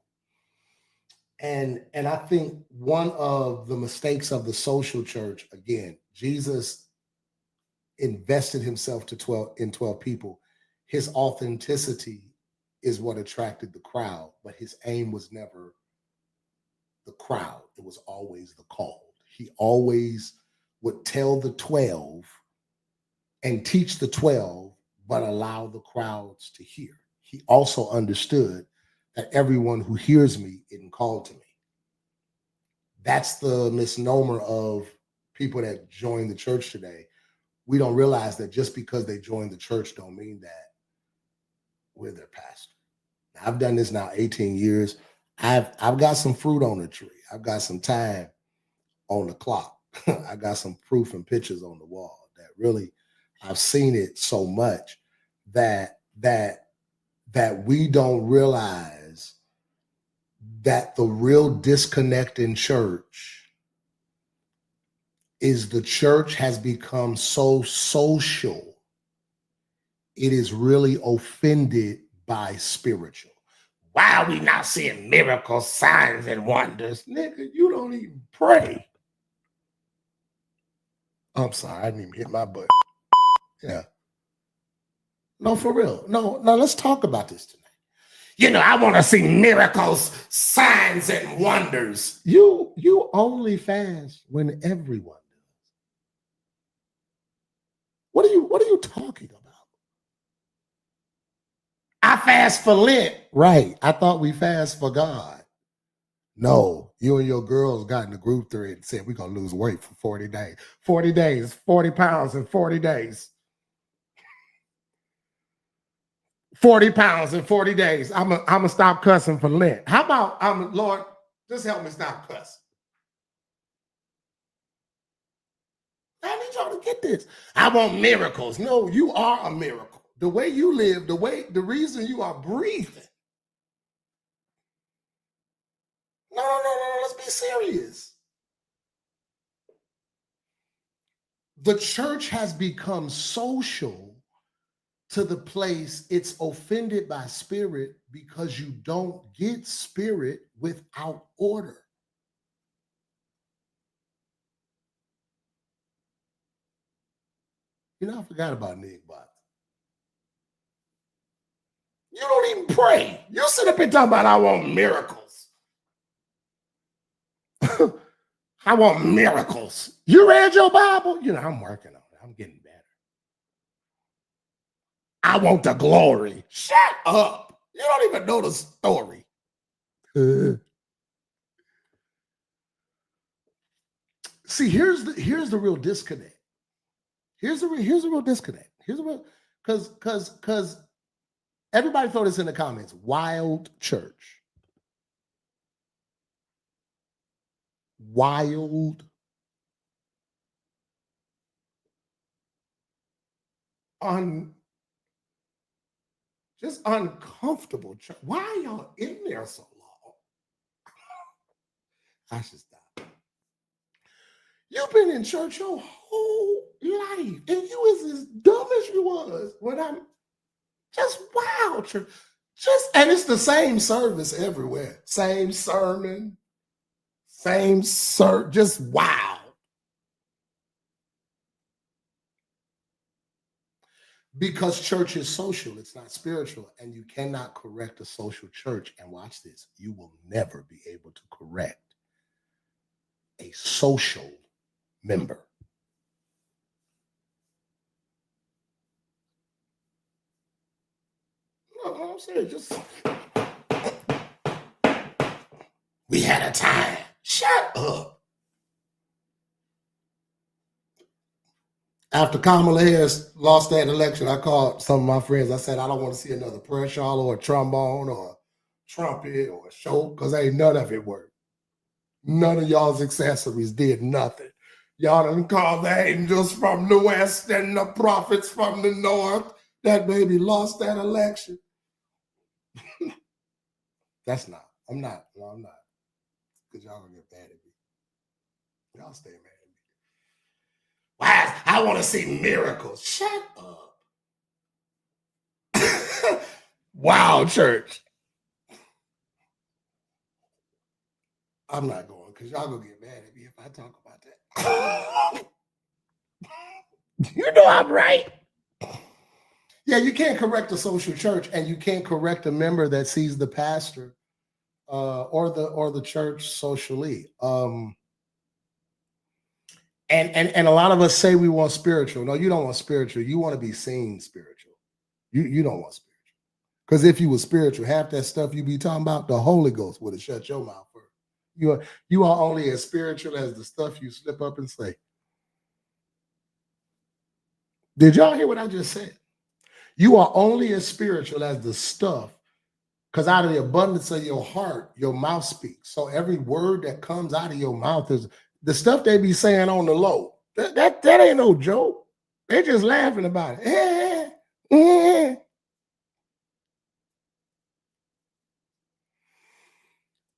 [SPEAKER 2] And I think one of the mistakes of the social church, again, Jesus invested himself to 12 people. His authenticity is what attracted the crowd, but his aim was never the crowd. It was always the called. He always would tell the 12 and teach the 12, but allow the crowds to hear. He also understood that everyone who hears me isn't called to me. That's the misnomer of people that join the church today. We don't realize that just because they join the church don't mean that we're their pastor. Now, I've done this now 18 years. I've got some fruit on the tree. I've got some time on the clock. I got some proof and pictures on the wall that really I've seen it so much that we don't realize that the real disconnect in church is the church has become so social. It is really offended by spiritual. Why are we not seeing miracles, signs, and wonders? Nigga, you don't even pray. I'm sorry, I didn't even hit my butt. Yeah. No, for real. No, let's talk about this tonight. You know, I want to see miracles, signs, and wonders. You only fast when everyone does. What are you talking about? I fast for Lent. Right. I thought we fast for God. No, you and your girls got in the group thread and said we're going to lose weight for 40 days. 40 days, 40 pounds in 40 days. 40 pounds in 40 days. I'm going to stop cussing for Lent. How about, Lord, just help me stop cussing. I need y'all to get this. I want miracles. No, you are a miracle. The way you live, the reason you are breathing. No, let's be serious. The church has become social to the place it's offended by spirit because you don't get spirit without order. You know, I forgot about Nick Bot. You don't even pray. You sit up and talk about I want miracles. I want miracles. You read your Bible? You know, I'm working on it. I'm getting better. I want the glory. Shut up. You don't even know the story. See, here's the real disconnect. Here's the real disconnect. Because everybody throw this in the comments. Wild church. Wild. Just uncomfortable church. Why are y'all in there so long? I should stop. You've been in church your whole life, and you was as dumb as you was when I'm just wild church. And it's the same service everywhere. Same sermon, just wow. Because church is social, it's not spiritual, and you cannot correct a social church. And watch this, you will never be able to correct a social member. No, I'm serious. Just we had a time. Shut up. After Kamala Harris lost that election, I called some of my friends. I said, I don't want to see another prayer shawl or a trombone or a trumpet or a show because ain't none of it worked. None of y'all's accessories did nothing. Y'all done called the angels from the west and the prophets from the north. That baby lost that election. I'm not. Because y'all gonna get mad at me. Y'all stay mad at me. Why? I want to see miracles. Shut up. Wow, church. I'm not going because y'all gonna get mad at me if I talk about that. You know I'm right. Yeah, you can't correct a social church, and you can't correct a member that sees the pastor or the church socially. And a lot of us say we want spiritual. No, you don't want spiritual. You want to be seen spiritual. You don't want spiritual. Because if you were spiritual, half that stuff you be talking about, the Holy Ghost would have shut your mouth first. You are only as spiritual as the stuff you slip up and say. Did y'all hear what I just said? You are only as spiritual as the stuff, because out of the abundance of your heart, your mouth speaks. So every word that comes out of your mouth is the stuff they be saying on the low. That ain't no joke. They're just laughing about it.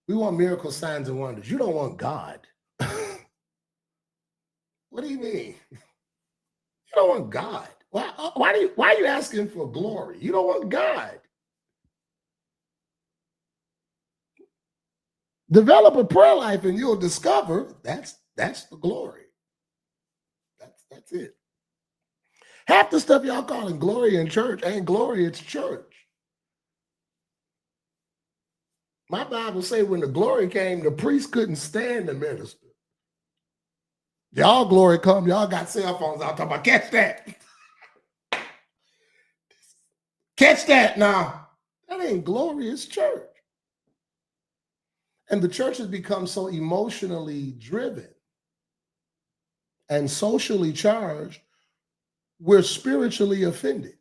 [SPEAKER 2] We want miracle signs and wonders. You don't want God. What do you mean? You don't want God. Why are you asking for glory? You don't want God. Develop a prayer life and you'll discover that's the glory. That's it. Half the stuff y'all calling glory in church ain't glory, it's church. My Bible say when the glory came, the priest couldn't stand the minister. Y'all glory come, y'all got cell phones out talking about catch that. Catch that now. That ain't glory, it's church. And the church has become so emotionally driven and socially charged, we're spiritually offended.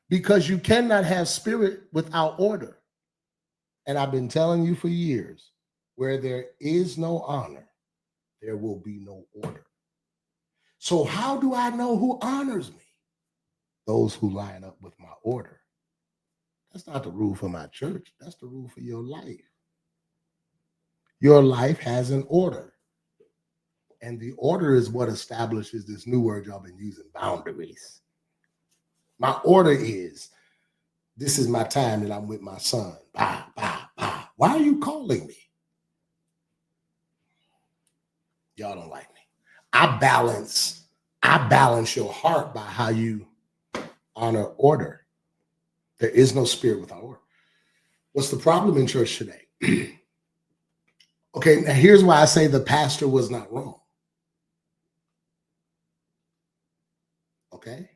[SPEAKER 2] Because you cannot have spirit without order. And I've been telling you for years, where there is no honor, there will be no order. So how do I know who honors me? Those who line up with my order. That's not the rule for my church. That's the rule for your life. Your life has an order. And the order is what establishes this new word y'all been using, boundaries. My order is, this is my time that I'm with my son. Bah, bah, bah. Why are you calling me? Y'all don't like me. I balance your heart by how you honor order. There is no spirit without order. What's the problem in church today? Okay, now here's why I say the pastor was not wrong. Okay?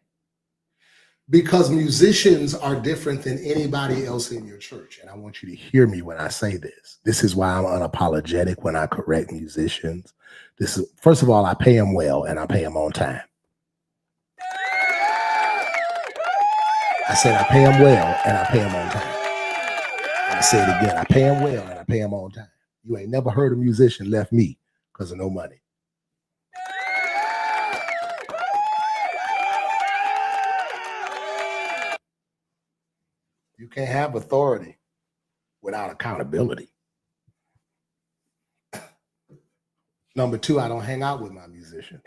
[SPEAKER 2] Because musicians are different than anybody else in your church. And I want you to hear me when I say this. This is why I'm unapologetic when I correct musicians. This is, first of all, I pay them well and I pay them on time. I said I pay them well and I pay them on time. I say it again. I pay them well and I pay them on time. You ain't never heard a musician left me because of no money. You can't have authority without accountability. Number two, I don't hang out with my musician.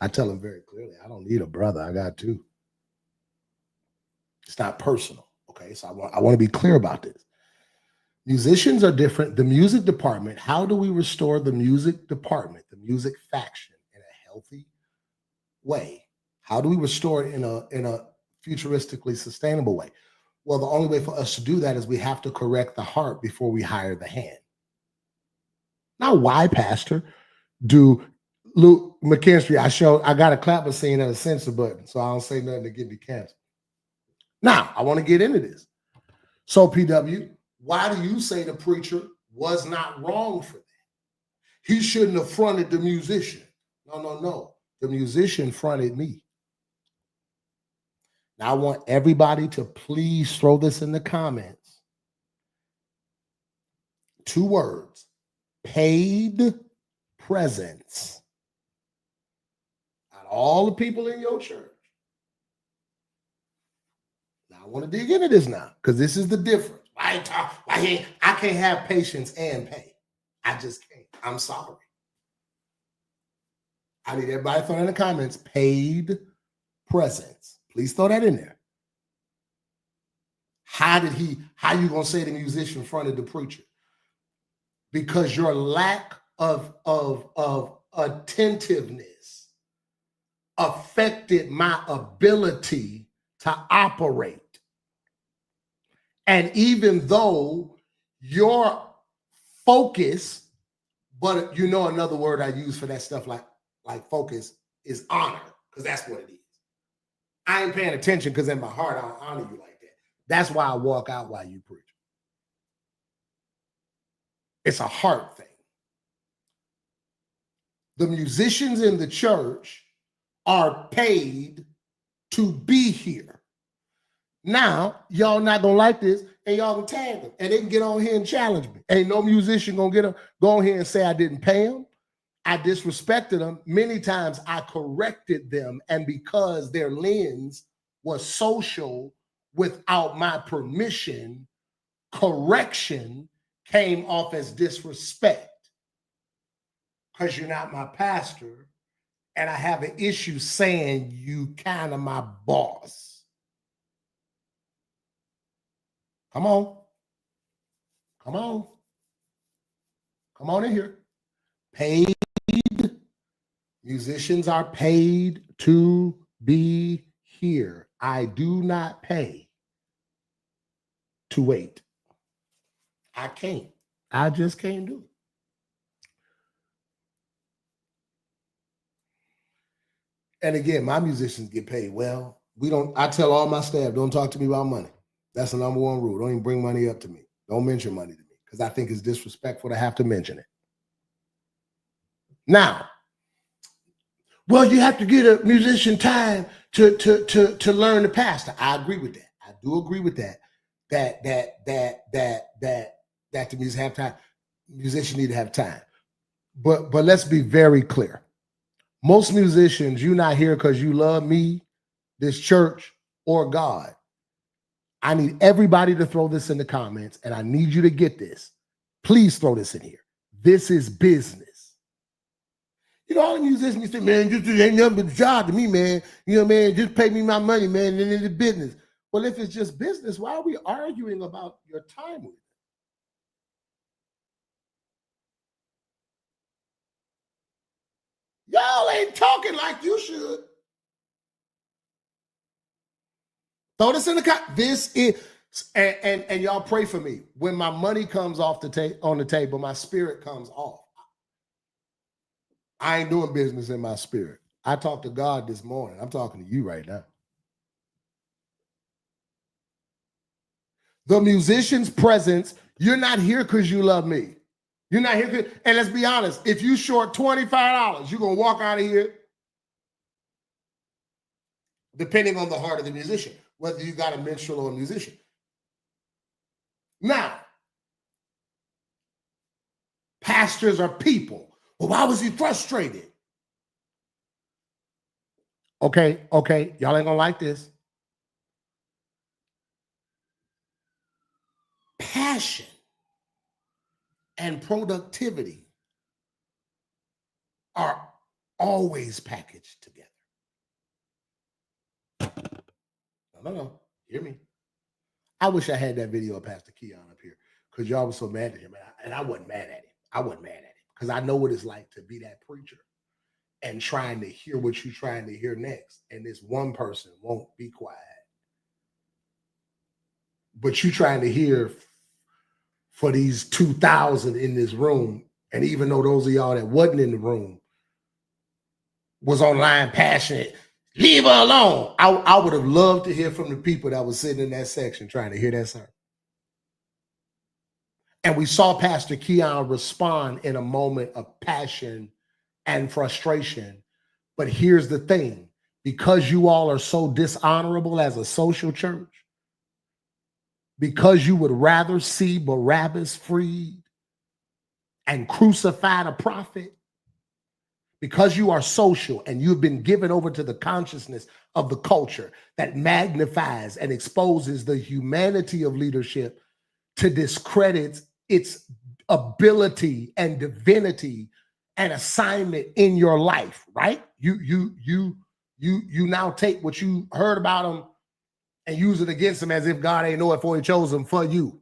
[SPEAKER 2] I tell them very clearly, I don't need a brother. I got two. It's not personal. Okay, so I want to be clear about this. Musicians are different. The music department, how do we restore the music department, the music faction in a healthy way? How do we restore it in a futuristically sustainable way? Well, the only way for us to do that is we have to correct the heart before we hire the hand. Now, why, Pastor, do Luke McKinstry, I got a clap machine and a censor button, so I don't say nothing to get me canceled. Now, I want to get into this. So, PW, why do you say the preacher was not wrong for that? He shouldn't have fronted the musician. No. The musician fronted me. Now, I want everybody to please throw this in the comments. 2 words, paid presence. Not all the people in your church. Now, I want to dig into this now, because this is the difference. I can't have patience and pay. I just can't. I'm sorry. I need everybody to throw in the comments, paid presence. Please throw that in there. How you gonna say the musician fronted the preacher? Because your lack of attentiveness affected my ability to operate. And even though your focus, but you know another word I use for that stuff like focus is honor, because that's what it is. I ain't paying attention because in my heart I honor you like that. That's why I walk out while you preach. It's a heart thing. The musicians in the church are paid to be here. Now, y'all not gonna like this, and y'all can tag them, and they can get on here and challenge me. Ain't no musician gonna get them, go on here and say I didn't pay them. I disrespected them. Many times I corrected them, and because their lens was social without my permission, correction came off as disrespect. Because you're not my pastor, and I have an issue saying you kind of my boss. Come on. Come on. Come on in here. Paid. Musicians are paid to be here. I do not pay to wait. I can't. I just can't do it. And again, my musicians get paid well. I tell all my staff, don't talk to me about money. That's the number one rule. Don't even bring money up to me. Don't mention money to me, because I think it's disrespectful to have to mention it. Now, well, you have to get a musician time to learn the pastor. I agree with that. I do agree with that. That the musician need to have time. But let's be very clear. Most musicians, you're not here because you love me, this church, or God. I need everybody to throw this in the comments, and I need you to get this. Please throw this in here. This is business. You know, all the musicians say, man, this ain't nothing but a job to me, man. You know, man, just pay me my money, man, and it's business. Well, if it's just business, why are we arguing about your time with it? Y'all ain't talking like you should. Throw this in the cut. This is, and y'all pray for me. When my money comes off on the table, my spirit comes off. I ain't doing business in my spirit. I talked to God this morning. I'm talking to you right now. The musician's presence, you're not here because you love me. You're not here. And let's be honest, if you short $25, you're going to walk out of here, depending on the heart of the musician, whether you got a minstrel or a musician. Now, pastors are people. Well, why was he frustrated? Okay, y'all ain't gonna like this. Passion and productivity are always packaged together. No, hear me. I wish I had that video of Pastor Keon up here, because y'all was so mad at him, and I wasn't mad at him. I wasn't mad at him, because I know what it's like to be that preacher and trying to hear what you're trying to hear next, and this one person won't be quiet. But you trying to hear for these 2,000 in this room, and even though those of y'all that wasn't in the room was online passionate, leave her alone. I would have loved to hear from the people that was sitting in that section trying to hear that sermon. And we saw Pastor Keon respond in a moment of passion and frustration. But here's the thing, because you all are so dishonorable as a social church, because you would rather see Barabbas freed and crucify the prophet, because you are social and you've been given over to the consciousness of the culture that magnifies and exposes the humanity of leadership to discredit its ability and divinity and assignment in your life, right? You now take what you heard about them and use it against them as if God ain't know it before he chose them for you.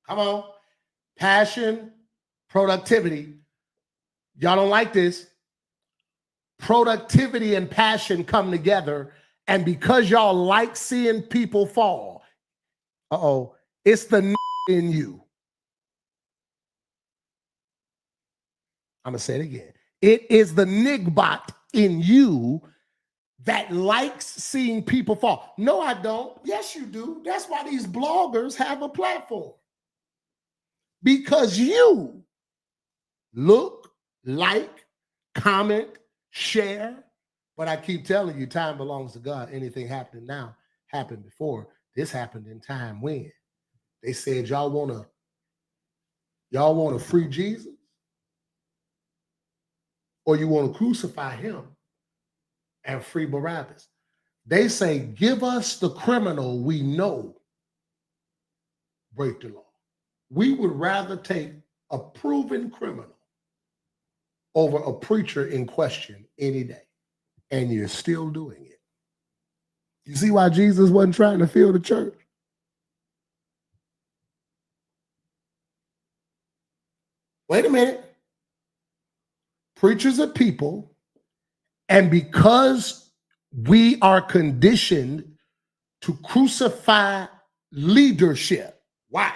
[SPEAKER 2] Come on. Passion, productivity. Y'all don't like this. Productivity and passion come together. And because y'all like seeing people fall, it's the in you. I'm going to say it again. It is the nigbot in you that likes seeing people fall. No, I don't. Yes, you do. That's why these bloggers have a platform. Because you look, like, comment, share. But I keep telling you, time belongs to God. Anything happening now happened before. This happened in time when they said y'all want to free Jesus, or you want to crucify him and free Barabbas. They say, give us the criminal we know break the law. We would rather take a proven criminal over a preacher in question any day. And you're still doing it. You see why Jesus wasn't trying to fill the church? Wait a minute. Preachers are people, and because we are conditioned to crucify leadership. Why?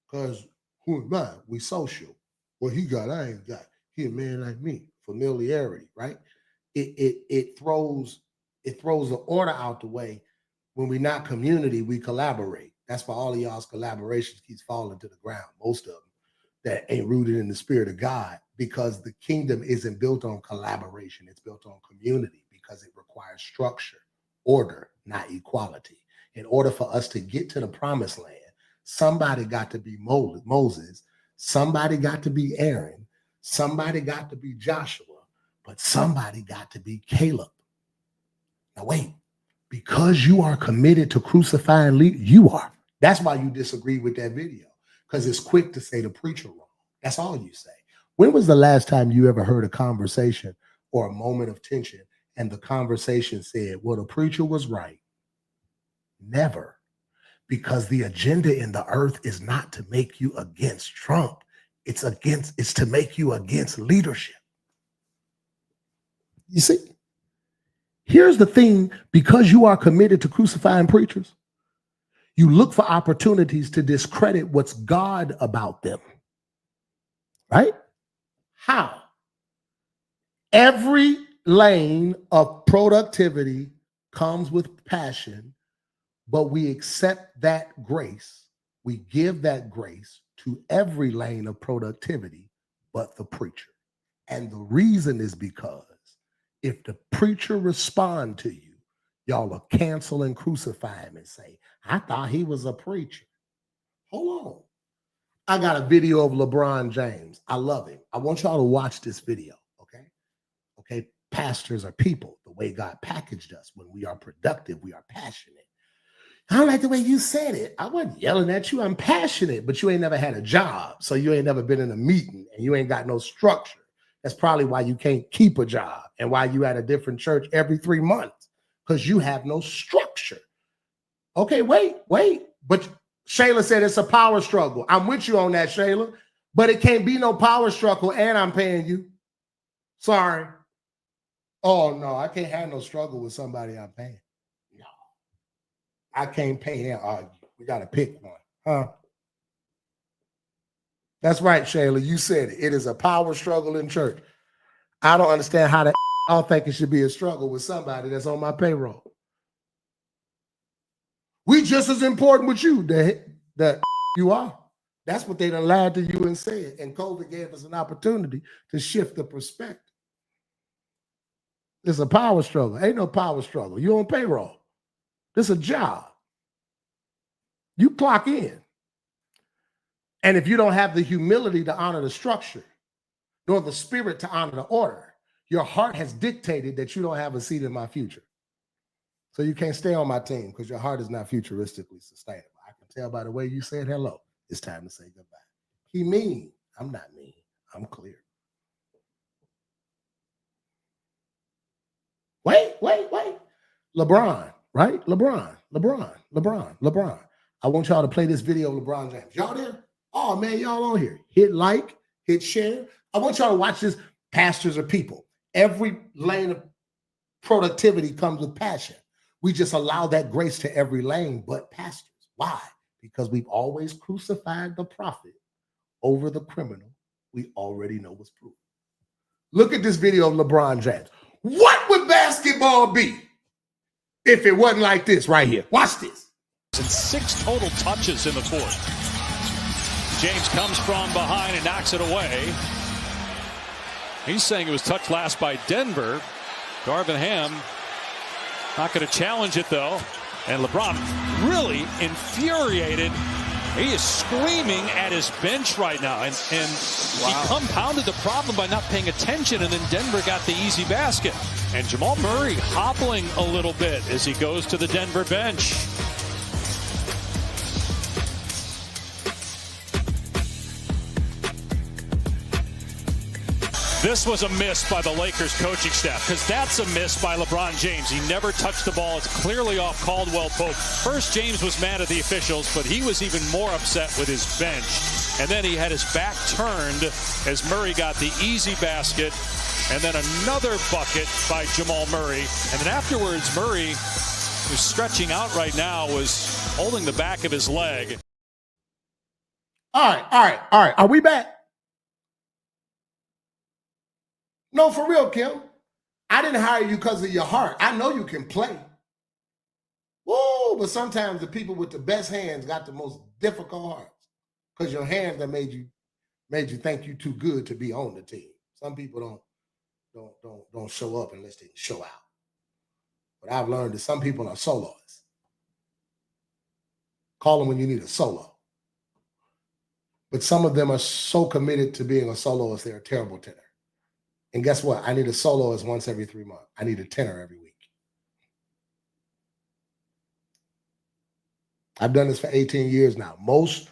[SPEAKER 2] Because who am I? We social. What he got, I ain't got. He a man like me. Familiarity, right? It throws the order out the way. When we're not community, we collaborate. That's why all of y'all's collaborations keeps falling to the ground. Most of them that ain't rooted in the spirit of God, because the kingdom isn't built on collaboration. It's built on community because it requires structure, order, not equality. In order for us to get to the promised land, somebody got to be Moses, somebody got to be Aaron, somebody got to be Joshua, but somebody got to be Caleb. Now wait, because you are committed to crucifying, you are. That's why you disagree with that video, because it's quick to say the preacher wrong. That's all you say. When was the last time you ever heard a conversation or a moment of tension and the conversation said, well, the preacher was right? Never. Because the agenda in the earth is not to make you against Trump. It's to make you against leadership. You see? Here's the thing, because you are committed to crucifying preachers, you look for opportunities to discredit what's God about them. Right? How? Every lane of productivity comes with passion, but we accept that grace. We give that grace to every lane of productivity but the preacher. And the reason is because if the preacher respond to you, y'all will cancel and crucify him and say, I thought he was a preacher. Hold on. I got a video of LeBron James. I love him. I want y'all to watch this video, okay? Okay, pastors are people. The way God packaged us, when we are productive, we are passionate. I don't like the way you said it. I wasn't yelling at you. I'm passionate, but you ain't never had a job. So you ain't never been in a meeting and you ain't got no structure. That's probably why you can't keep a job and why you at a different church every 3 months, because you have no structure. Okay, wait. But Shayla said it's a power struggle. I'm with you on that, Shayla, but it can't be no power struggle and I'm paying you. Sorry. Oh, no, I can't have no struggle with somebody I'm paying. No, I can't pay him. We got to pick one, huh? That's right, Shayla. You said it. It is a power struggle in church. I don't understand how I don't think it should be a struggle with somebody that's on my payroll. We just as important with you that you are. That's what they done lied to you and said. And COVID gave us an opportunity to shift the perspective. It's a power struggle. Ain't no power struggle. You on payroll. This is a job. You clock in. And if you don't have the humility to honor the structure, nor the spirit to honor the order, your heart has dictated that you don't have a seat in my future. So you can't stay on my team because your heart is not futuristically sustainable. I can tell by the way you said hello. It's time to say goodbye. He mean. I'm not mean. I'm clear. Wait. LeBron, right? LeBron. I want y'all to play this video of LeBron James. Y'all there? Oh, man, y'all on here. Hit like, hit share. I want y'all to watch this. Pastors are people. Every lane of productivity comes with passion. We just allow that grace to every lane but pastors. Why? Because we've always crucified the prophet over the criminal we already know was proven. Look at this video of LeBron James. What would basketball be if it wasn't like this right here? Watch this.
[SPEAKER 5] And 6 total touches in the fourth. James comes from behind and knocks it away. He's saying it was touched last by Denver. Darvin Ham not going to challenge it, though. And LeBron really infuriated. He is screaming at his bench right now. And he compounded the problem by not paying attention, and then Denver got the easy basket. And Jamal Murray hobbling a little bit as he goes to the Denver bench. This was a miss by the Lakers coaching staff, because that's a miss by LeBron James. He never touched the ball. It's clearly off Caldwell Pope. First, James was mad at the officials, but he was even more upset with his bench. And then he had his back turned as Murray got the easy basket. And then another bucket by Jamal Murray. And then afterwards, Murray, who's stretching out right now, was holding the back of his leg.
[SPEAKER 2] All right. Are we back? No, for real, Kim. I didn't hire you because of your heart. I know you can play. Woo, but sometimes the people with the best hands got the most difficult hearts because your hands that made you think you too good to be on the team. Some people don't show up unless they show out. But I've learned that some people are soloists. Call them when you need a solo. But some of them are so committed to being a soloist, they're a terrible tenor. And guess what? I need a soloist once every 3 months. I need a tenor every week. I've done this for 18 years now. Most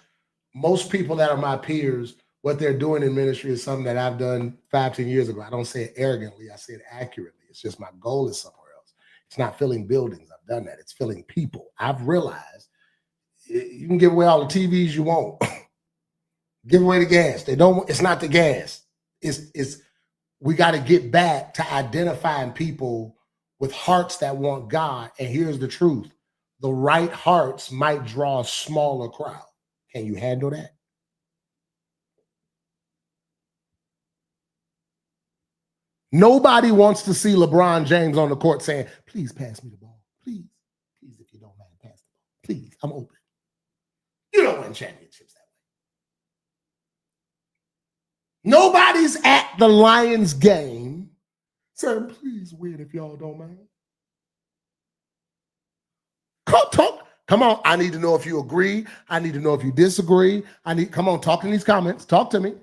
[SPEAKER 2] people that are my peers, what they're doing in ministry is something that I've done 5-10 years ago. I don't say it arrogantly. I say it accurately. It's just my goal is somewhere else. It's not filling buildings. I've done that. It's filling people. I've realized you can give away all the TVs you want. Give away the gas. It's not the gas. We got to get back to identifying people with hearts that want God. And here's the truth. The right hearts might draw a smaller crowd. Can you handle that? Nobody wants to see LeBron James on the court saying, please pass me the ball. Please, if you don't mind, pass the ball. Please, I'm open. You don't win championships that way. Nobody's at the Lions game saying, please win if y'all don't mind. Come on. I need to know if you agree. I need to know if you disagree. Come on, talk in these comments. Talk to me.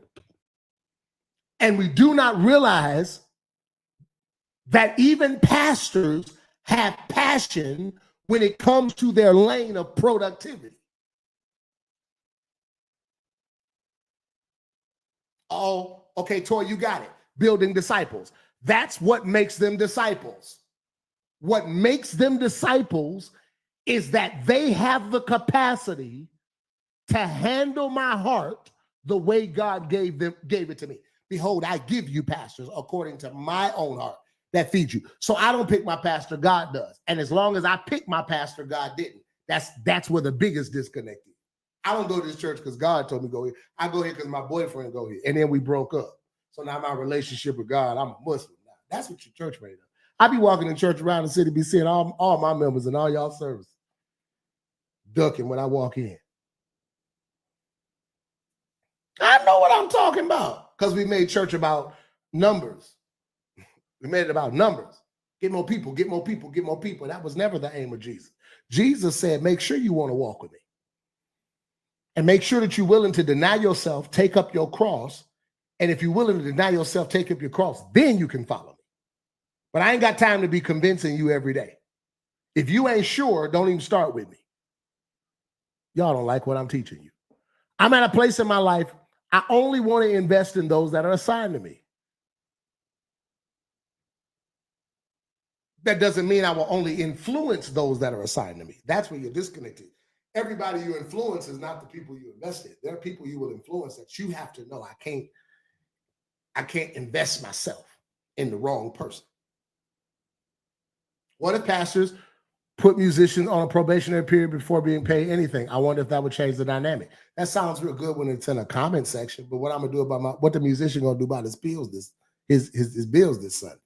[SPEAKER 2] And we do not realize that even pastors have passion when it comes to their lane of productivity. Oh, okay, Toy, you got it. Building disciples. That's what makes them disciples. What makes them disciples is that they have the capacity to handle my heart the way God gave it to me. Behold, I give you pastors according to my own heart that feed you. So I don't pick my pastor, God does. And as long as I pick my pastor, God didn't. That's where the biggest disconnect is. I don't go to this church because God told me to go here. I go here because my boyfriend go here. And then we broke up. So now my relationship with God, I'm a Muslim now. That's what your church made up. I be walking in church around the city, be seeing all my members and all y'all services ducking when I walk in. I know what I'm talking about because we made church about numbers. We made it about numbers. Get more people, get more people, get more people. That was never the aim of Jesus. Jesus said, make sure you want to walk with me. And make sure that you're willing to deny yourself, take up your cross. And if you're willing to deny yourself, take up your cross, then you can follow me. But I ain't got time to be convincing you every day. If you ain't sure, don't even start with me. Y'all don't like what I'm teaching you. I'm at a place in my life, I only want to invest in those that are assigned to me. That doesn't mean I will only influence those that are assigned to me. That's where you're disconnected. everybody you influence is not the people you invest in. There are people you will influence that you have to know. I can't invest myself in the wrong person. What if pastors put musicians on a probationary period before being paid anything? I wonder if that would change the dynamic. That sounds real good when it's in a comment section, but what I'm gonna do about what the musician gonna do about his bills his bills this Sunday?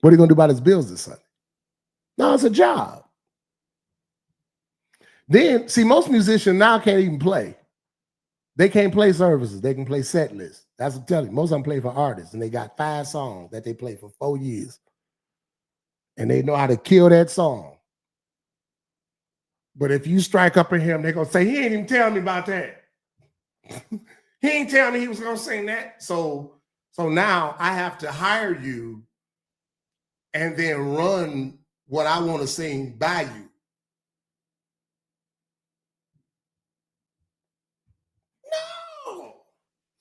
[SPEAKER 2] What are you gonna do about his bills this Sunday? No, it's a job. Then see, most musicians now can't even play. They can't play services. They can play set lists. That's what I'm telling you. Most of them play for artists, and they got 5 songs that they play for 4 years. And they know how to kill that song. But if you strike up in him, they're going to say, he ain't even tell me about that. He ain't tell me he was going to sing that. So now I have to hire you and then run what I want to sing by you.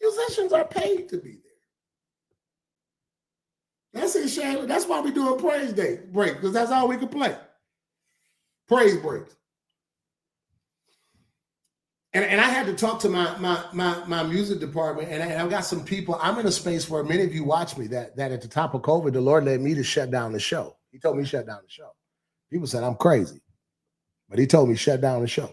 [SPEAKER 2] Musicians are paid to be there. That's it, Shayla. That's why we do a praise day break, because that's all we can play. Praise breaks. And I had to talk to my music department, and I've got some people. I'm in a space where many of you watch me that at the top of COVID, the Lord led me to shut down the show. He told me to shut down the show. People said I'm crazy, but he told me shut down the show.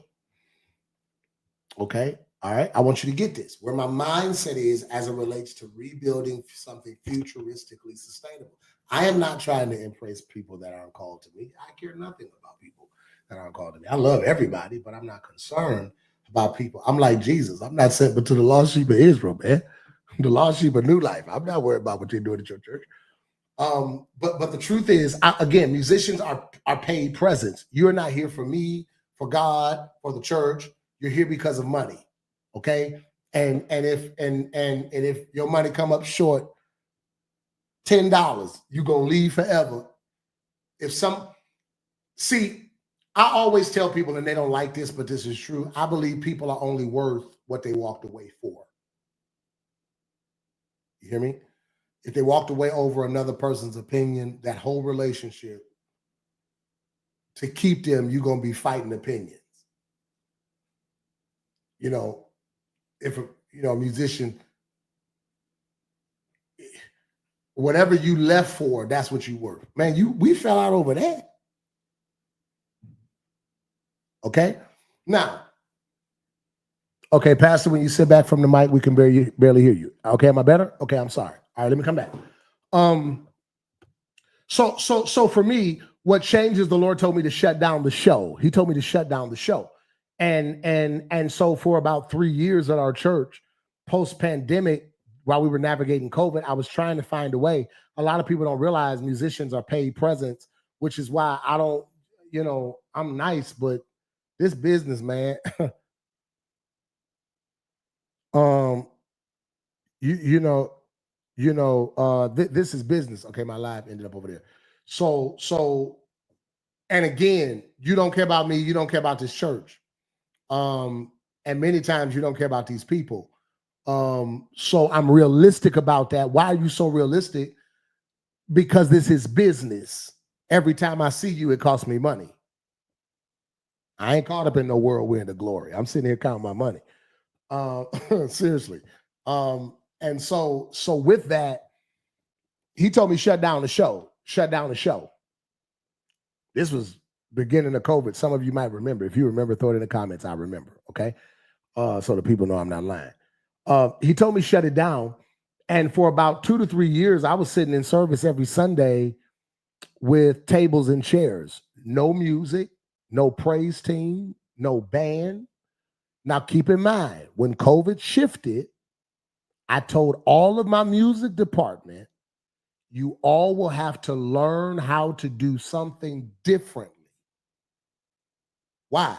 [SPEAKER 2] Okay. All right, I want you to get this, where my mindset is as it relates to rebuilding something futuristically sustainable. I am not trying to impress people that aren't called to me. I care nothing about people that aren't called to me. I love everybody, but I'm not concerned about people. I'm like Jesus. I'm not sent but to the lost sheep of Israel, man. The lost sheep of New Life. I'm not worried about what they're doing at your church. But the truth is, again, musicians are paid presence. You're not here for me, for God, for the church. You're here because of money. Okay, and if your money come up short $10, you're gonna leave forever. I always tell people, and they don't like this, but this is true. I believe people are only worth what they walked away for. You hear me? If they walked away over another person's opinion, that whole relationship, to keep them, you're gonna be fighting opinions. You know. If a musician, whatever you left for, that's what you were. Man, we fell out over that. Okay? Now, okay, Pastor, when you sit back from the mic, we can barely hear you. Okay, am I better? Okay, I'm sorry. All right, let me come back. So for me, what changes, the Lord told me to shut down the show. He told me to shut down the show. And so for about 3 years at our church, post-pandemic, while we were navigating COVID, I was trying to find a way. A lot of people don't realize musicians are paid presence, which is why I don't, I'm nice, but this business, man, this is business. Okay, my live ended up over there. So, and again, you don't care about me, you don't care about this church. And many times you don't care about these people. So I'm realistic about that. Why are you so realistic? Because this is business. Every time I see you, it costs me money. I ain't caught up in no whirlwind of glory. I'm sitting here counting my money. Seriously. And so with that, he told me shut down the show. This was beginning of COVID. Some of you might remember. If you remember, throw it in the comments. I remember. Okay. So the people know I'm not lying. He told me shut it down. And for about 2 to 3 years, I was sitting in service every Sunday with tables and chairs. No music, no praise team, no band. Now keep in mind, when COVID shifted, I told all of my music department, you all will have to learn how to do something differently. Why?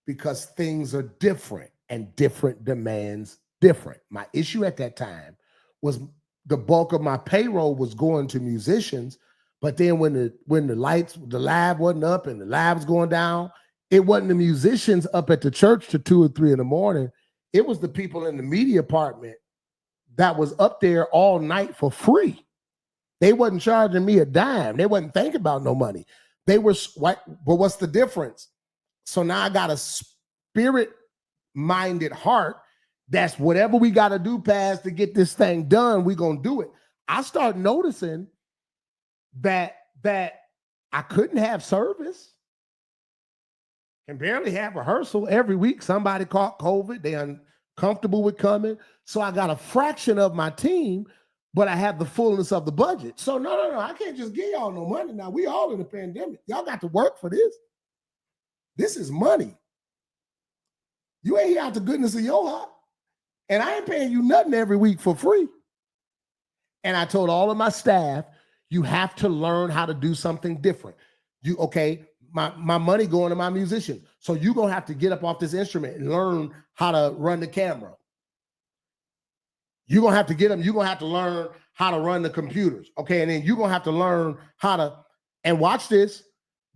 [SPEAKER 2] Because things are different and different demands different. My issue at that time was the bulk of my payroll was going to musicians, but then when the live wasn't up and the live was going down, it wasn't the musicians up at the church till 2 or 3 in the morning. It was the people in the media department that was up there all night for free. They wasn't charging me a dime. They wasn't thinking about no money. They were white, but what's the difference? So now I got a spirit-minded heart. That's whatever we got to do, Paz, to get this thing done, we're going to do it. I start noticing that I couldn't have service. Can barely have rehearsal every week. Somebody caught COVID. They uncomfortable with coming. So I got a fraction of my team, but I have the fullness of the budget. So no. I can't just give y'all no money now. We all in the pandemic. Y'all got to work for this. This is money. You ain't here out the goodness of your heart. And I ain't paying you nothing every week for free. And I told all of my staff, you have to learn how to do something different. My money going to my musician. So you're going to have to get up off this instrument and learn how to run the camera. You're going to have to get them. You're going to have to learn how to run the computers. Okay. And then you're going to have to learn how to, and watch this,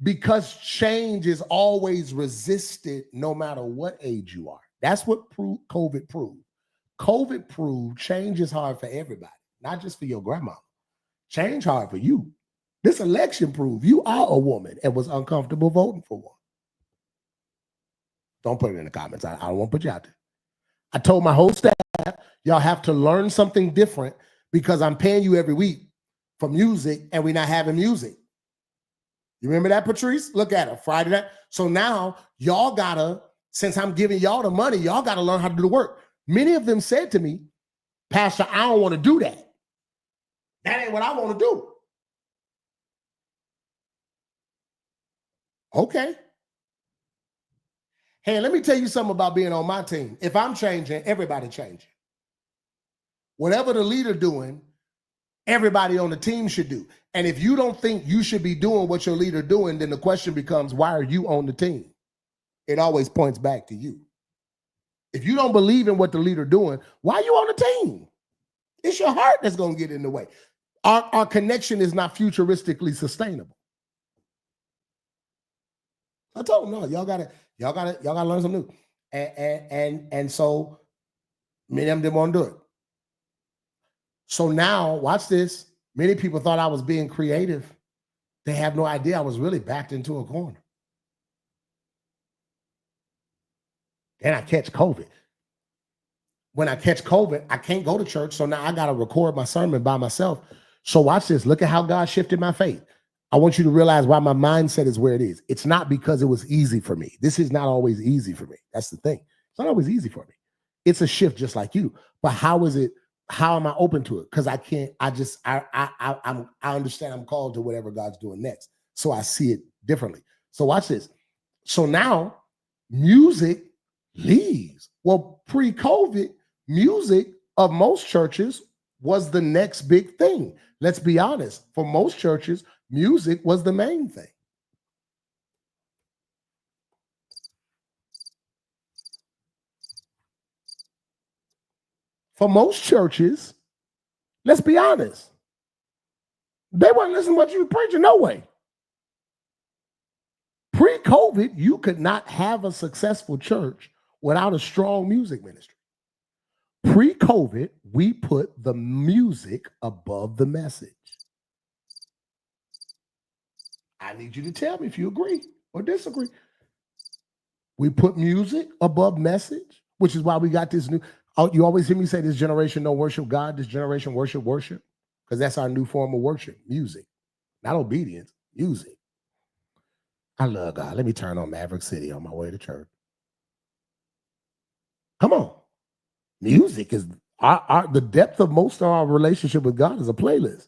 [SPEAKER 2] because change is always resisted no matter what age you are. That's what COVID proved. COVID proved change is hard for everybody, not just for your grandma. Change hard for you. This election proved you are a woman and was uncomfortable voting for one. Don't put it in the comments. I don't want to put you out there. I told my whole staff, y'all have to learn something different because I'm paying you every week for music and we're not having music. You remember that, Patrice? Look at her, Friday night. So now y'all gotta, since I'm giving y'all the money, y'all gotta learn how to do the work. Many of them said to me, Pastor, I don't want to do that. That ain't what I want to do. Okay. Hey, let me tell you something about being on my team. If I'm changing, everybody changing. Whatever the leader doing, everybody on the team should do. And if you don't think you should be doing what your leader doing, then the question becomes, why are you on the team? It always points back to you. If you don't believe in what the leader doing, why are you on the team? It's your heart that's going to get in the way. Our connection is not futuristically sustainable. I told them, no, y'all gotta learn something new. And so many of them didn't want to do it. So now, watch this. Many people thought I was being creative. They have no idea I was really backed into a corner. Then I catch COVID. When I catch COVID, I can't go to church. So now I got to record my sermon by myself. So watch this. Look at how God shifted my faith. I want you to realize why my mindset is where it is. It's not because it was easy for me. This is not always easy for me. That's the thing. It's not always easy for me. It's a shift just like you. But how is it? How am I open to it? Because I can't, I understand I'm called to whatever God's doing next. So I see it differently. So watch this. So now music leaves. Well, pre-COVID, music of most churches was the next big thing. Let's be honest. For most churches, music was the main thing. For most churches, let's be honest, they weren't listening to what you were preaching, no way. Pre-COVID, you could not have a successful church without a strong music ministry. Pre-COVID, we put the music above the message. I need you to tell me if you agree or disagree. We put music above message, which is why we got this new. You always hear me say this generation don't worship God, this generation worship, because that's our new form of worship, music, not obedience, music. I love God. Let me turn on Maverick City on my way to church. Come on. Music is the depth of most of our relationship with God is a playlist.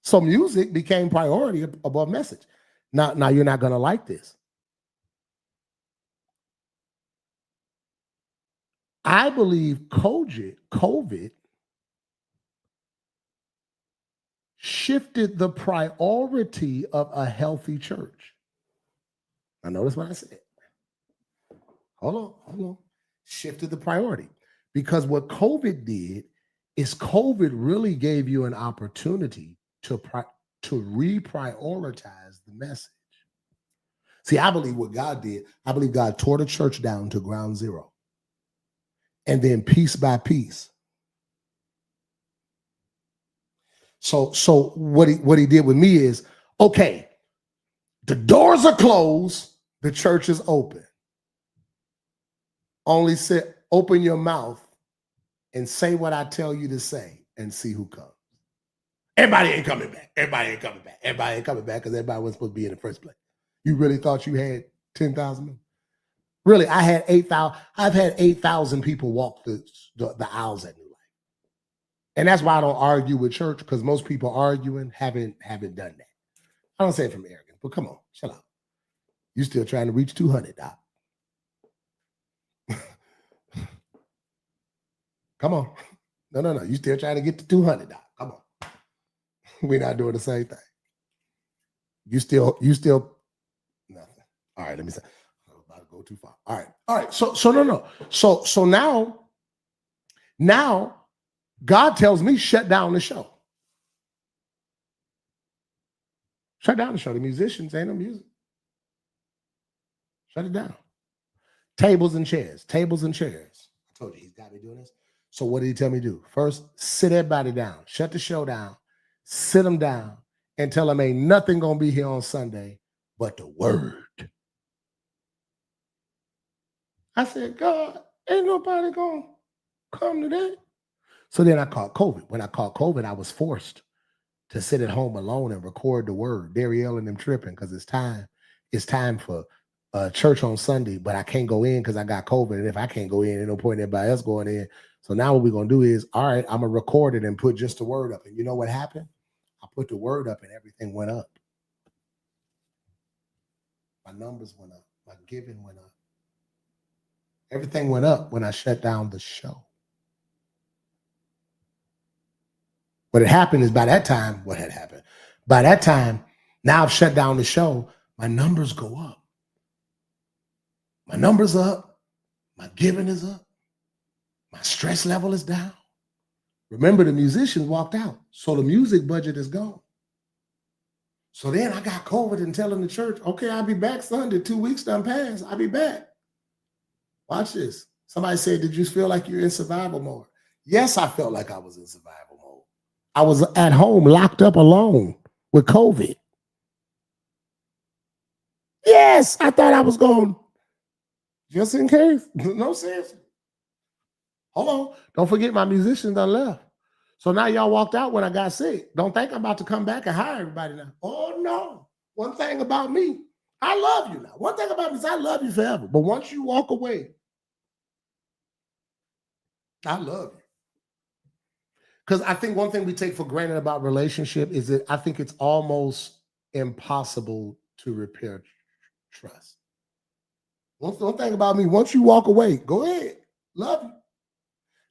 [SPEAKER 2] So music became priority above message. Now you're not going to like this. I believe COVID shifted the priority of a healthy church. Now notice what I said. Hold on. Shifted the priority. Because what COVID did is COVID really gave you an opportunity to reprioritize the message. See, I believe what God did, I believe God tore the church down to ground zero. And then piece by piece. So what he did with me is Okay, the doors are closed, the church is open. Only open your mouth and say what I tell you to say and see who comes. Everybody ain't coming back. Everybody ain't coming back. Everybody ain't coming back because everybody was supposed to be in the first place. You really thought you had 10,000? Really, I had 8,000. I've had 8,000 people walk the aisles at New Life. And that's why I don't argue with church, because most people arguing haven't done that. I don't say it from arrogance, but come on, shut up. You still trying to reach 200, Doc. Come on. No. You still trying to get to 200, Doc. Come on. We're not doing the same thing. You still nothing. All right, let me say. I'm about to go too far. All right. So no. So now God tells me shut down the show. Shut down the show. The musicians ain't no music. Shut it down. Tables and chairs. I told you he's got me doing this. So what did he tell me to do? First, sit everybody down. Shut the show down. Sit them down and tell them ain't nothing going to be here on Sunday but the word. I said, God, ain't nobody going to come today. So then I caught COVID. When I caught COVID, I was forced to sit at home alone and record the word. Darielle and them tripping because it's time for church on Sunday, but I can't go in because I got COVID. And if I can't go in, there's no point in anybody else going in. So now what we're going to do is, all right, I'm going to record it and put just the word up. And you know what happened? I put the word up and everything went up. My numbers went up. My giving went up. Everything went up when I shut down the show. What had happened is by that time, now I've shut down the show, my numbers go up. My numbers are up. My giving is up. My stress level is down. Remember, the musicians walked out, so the music budget is gone. So then I got COVID and telling the church, okay, I'll be back Sunday. 2 weeks done passed. I'll be back. Watch this. Somebody said, did you feel like you're in survival mode? Yes, I felt like I was in survival mode. I was at home locked up alone with COVID. Yes, I thought I was going, just in case. No, seriously. Hold on. Don't forget my musicians done left. So now y'all walked out when I got sick. Don't think I'm about to come back and hire everybody now. Oh, no. One thing about me, I love you now. One thing about me is I love you forever. But once you walk away, I love you. Because I think one thing we take for granted about relationship is that I think it's almost impossible to repair trust. One thing about me, once you walk away, go ahead. Love you.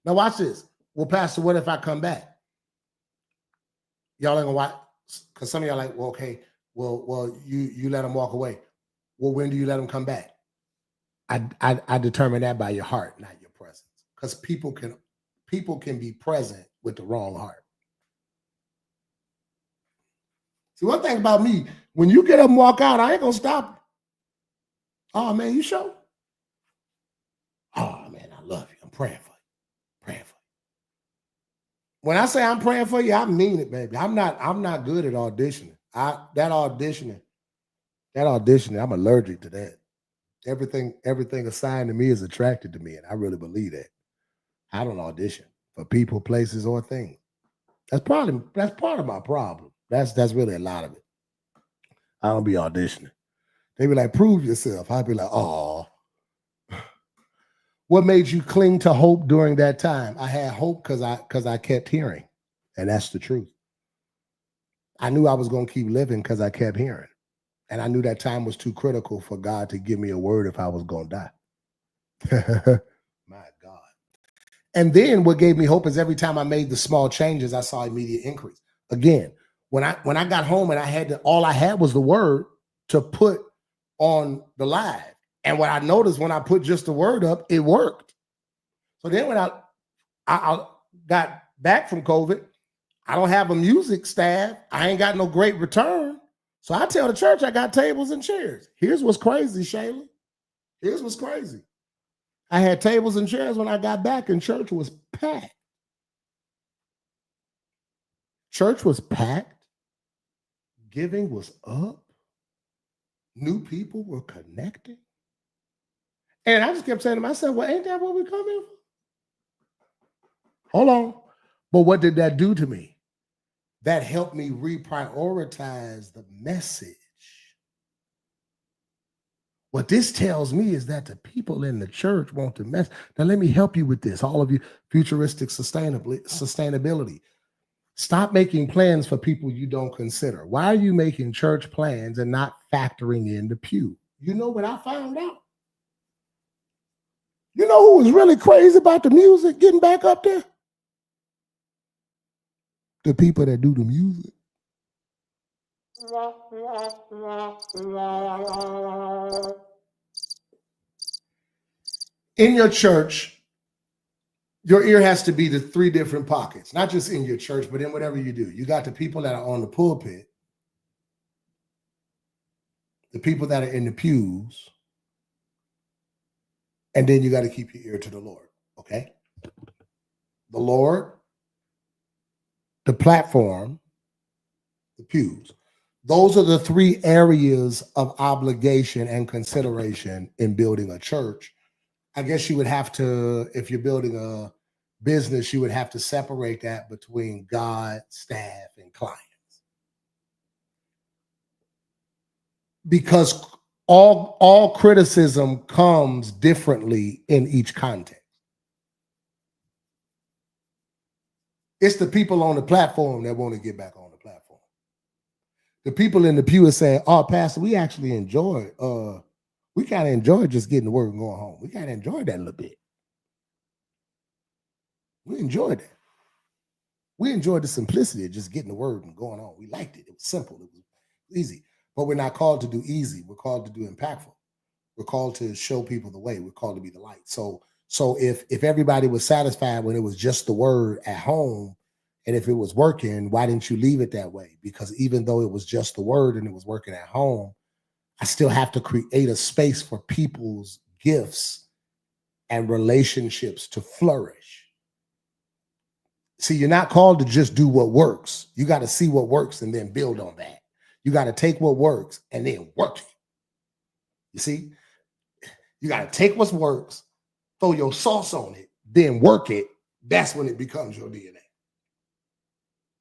[SPEAKER 2] Now watch this. Well, Pastor, what if I come back? Y'all ain't gonna watch, because some of y'all are like, well, okay, well, you let them walk away. Well, when do you let them come back? I determine that by your heart, not your presence. Because people can be present with the wrong heart. See, one thing about me, when you get up and walk out, I ain't gonna stop. Oh man, you sure? Oh man, I love you. I'm praying for you. When I say I'm praying for you, I mean it, baby. I'm not good at auditioning. That auditioning, I'm allergic to that. Everything assigned to me is attracted to me, and I really believe that. I don't audition for people, places, or things. That's part of my problem. That's really a lot of it. I don't be auditioning. They be like, prove yourself. I'd be like, oh. What made you cling to hope during that time? I had hope because I kept hearing, and that's the truth. I knew I was going to keep living because I kept hearing, and I knew that time was too critical for God to give me a word if I was going to die. My God. And then what gave me hope is every time I made the small changes, I saw immediate increase. Again, when I got home and all I had was the word to put on the live. And what I noticed when I put just the word up, it worked. So then when I got back from COVID, I don't have a music staff. I ain't got no great return. So I tell the church I got tables and chairs. Here's what's crazy, Shayla. Here's what's crazy. I had tables and chairs when I got back and church was packed. Church was packed. Giving was up. New people were connecting. And I just kept saying to myself, well, ain't that what we come in for? Hold on. But what did that do to me? That helped me reprioritize the message. What this tells me is that the people in the church want to mess. Now, let me help you with this. All of you, futuristic sustainability. Stop making plans for people you don't consider. Why are you making church plans and not factoring in the pew? You know what I found out? You know who was really crazy about the music getting back up there? The people that do the music. In your church, your ear has to be the 3 different pockets, not just in your church, but in whatever you do. You got the people that are on the pulpit, the people that are in the pews, and then you got to keep your ear to the Lord, okay? The Lord, the platform, the pews. Those are the 3 areas of obligation and consideration in building a church. I guess you would have to, if you're building a business, you would have to separate that between God, staff, and clients. Because all criticism comes differently in each context. It's the people on the platform that want to get back on the platform. The people in the pew are saying, oh, Pastor, we actually enjoy, we kind of enjoy just getting to work and going home. We kind of enjoyed that a little bit. We enjoyed that. We enjoyed the simplicity of just getting the word and going on. We liked it. It was simple. It was easy. But we're not called to do easy. We're called to do impactful. We're called to show people the way. We're called to be the light. So if everybody was satisfied when it was just the word at home, and if it was working, why didn't you leave it that way? Because even though it was just the word and it was working at home, I still have to create a space for people's gifts and relationships to flourish. See, you're not called to just do what works. You got to see what works and then build on that. You got to take what works and then work it. You see, you got to take what works, throw your sauce on it, then work it. That's when it becomes your DNA.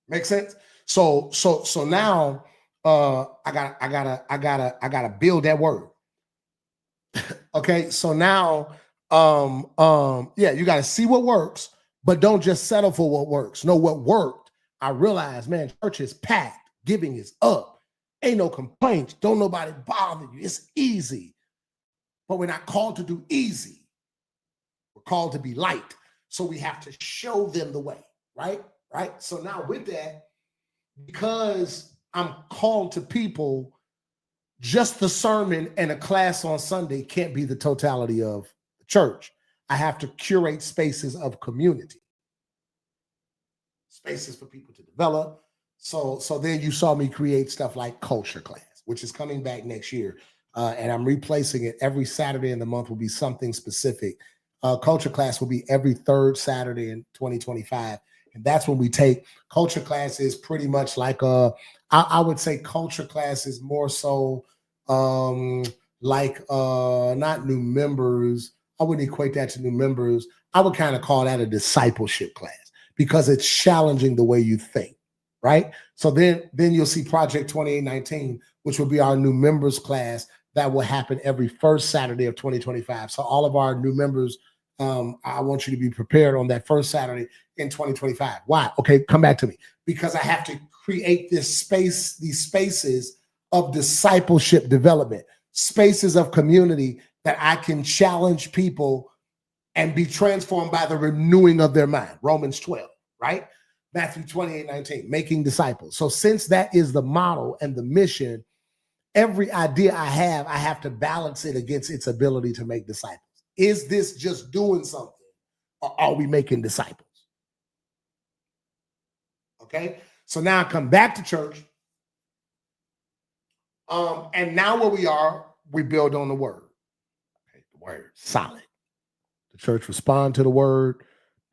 [SPEAKER 2] Make sense? So now I gotta build that word. Okay, so now yeah, you got to see what works, but don't just settle for what works. No, what worked, I realized, man, church is packed, giving is up. Ain't no complaints. Don't nobody bother you. It's easy. But we're not called to do easy. We're called to be light. So we have to show them the way, right? Right? So now with that, because I'm called to people, just the sermon and a class on Sunday can't be the totality of the church. I have to curate spaces of community, spaces for people to develop. So then you saw me create stuff like Culture Class, which is coming back next year. And I'm replacing it. Every Saturday in the month will be something specific. Culture Class will be every 3rd Saturday in 2025. And that's when we take Culture Class is pretty much like I would say Culture Class is more so like not new members. I wouldn't equate that to new members. I would kind of call that a discipleship class because it's challenging the way you think. Right. So then you'll see Project 2819, which will be our new members class that will happen every 1st Saturday of 2025. So all of our new members, I want you to be prepared on that 1st Saturday in 2025. Why? Okay, come back to me. Because I have to create this space, these spaces of discipleship development, spaces of community that I can challenge people and be transformed by the renewing of their mind. Romans 12, right? Matthew 28:19, making disciples. So since that is the model and the mission, every idea I have to balance it against its ability to make disciples. Is this just doing something or are we making disciples? Okay, so now I come back to church. And now where we are, we build on the word. Okay, the word, solid. The church respond to the word.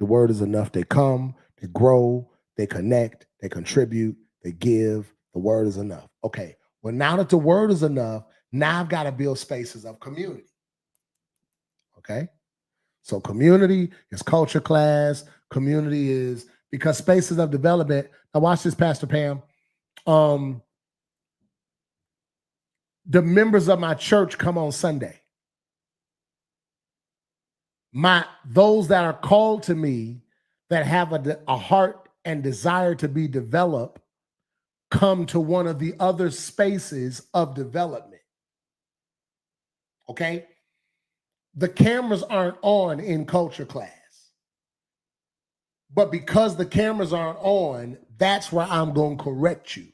[SPEAKER 2] The word is enough. They come, they grow, they connect, they contribute, they give. The word is enough. Okay. Well, now that the word is enough, now I've got to build spaces of community. Okay. So community is culture class. Community is because spaces of development. Now watch this, Pastor Pam. The members of my church come on Sunday. Those that are called to me that have a heart and desire to be developed come to one of the other spaces of development. Okay? The cameras aren't on in culture class. But because the cameras aren't on, that's where I'm going to correct you.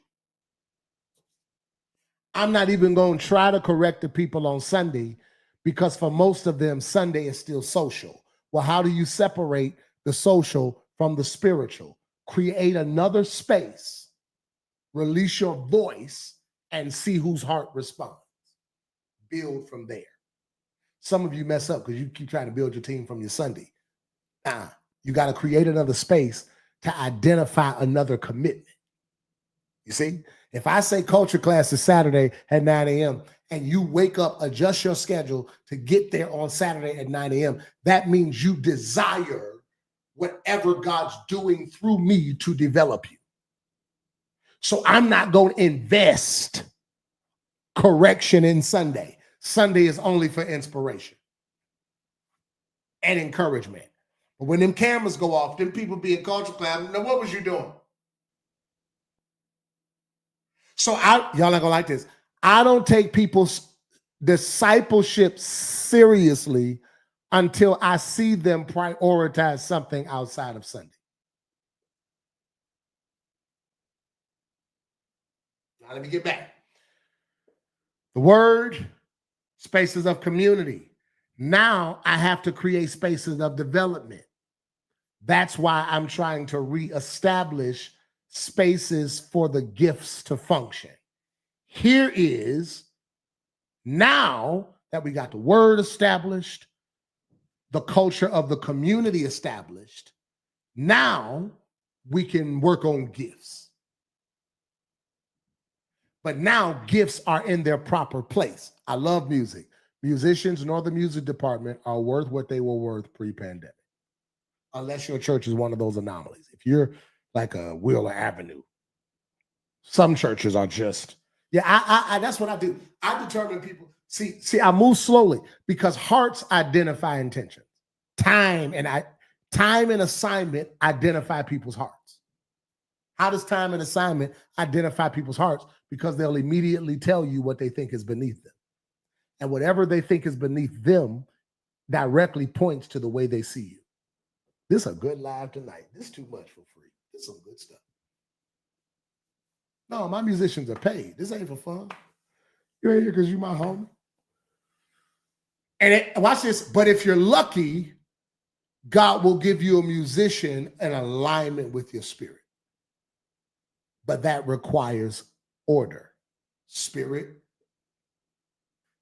[SPEAKER 2] I'm not even going to try to correct the people on Sunday because for most of them, Sunday is still social. Well, how do you separate the social from the spiritual? Create another space, release your voice, and see whose heart responds. Build from there. Some of you mess up because you keep trying to build your team from your Sunday. You got to create another space to identify another commitment. You see, if I say culture class is Saturday at 9 a.m. and you wake up, adjust your schedule to get there on Saturday at 9 a.m., that means you desire whatever God's doing through me to develop you. So I'm not going to invest correction in Sunday. Sunday is only for inspiration and encouragement. But when them cameras go off, them people be in culture class. Now, what was you doing? So y'all not gonna like this. I don't take people's discipleship seriously until I see them prioritize something outside of Sunday. Now let me get back. The word, spaces of community. Now I have to create spaces of development. That's why I'm trying to reestablish spaces for the gifts to function. Here is, now that we got the word established, the culture of the community established, now we can work on gifts. But now gifts are in their proper place. I love music. Musicians nor the music department are worth what they were worth pre-pandemic. Unless your church is one of those anomalies. If you're like a Wheeler Avenue, some churches are just, I that's what I do. I determine people. See, I move slowly because hearts identify intentions. Time and assignment identify people's hearts. How does time and assignment identify people's hearts? Because they'll immediately tell you what they think is beneath them. And whatever they think is beneath them directly points to the way they see you. This is a good live tonight. This is too much for free. This is some good stuff. No, my musicians are paid. This ain't for fun. You're here because you're my homie. And watch this. But if you're lucky, God will give you a musician in alignment with your spirit. But that requires order. Spirit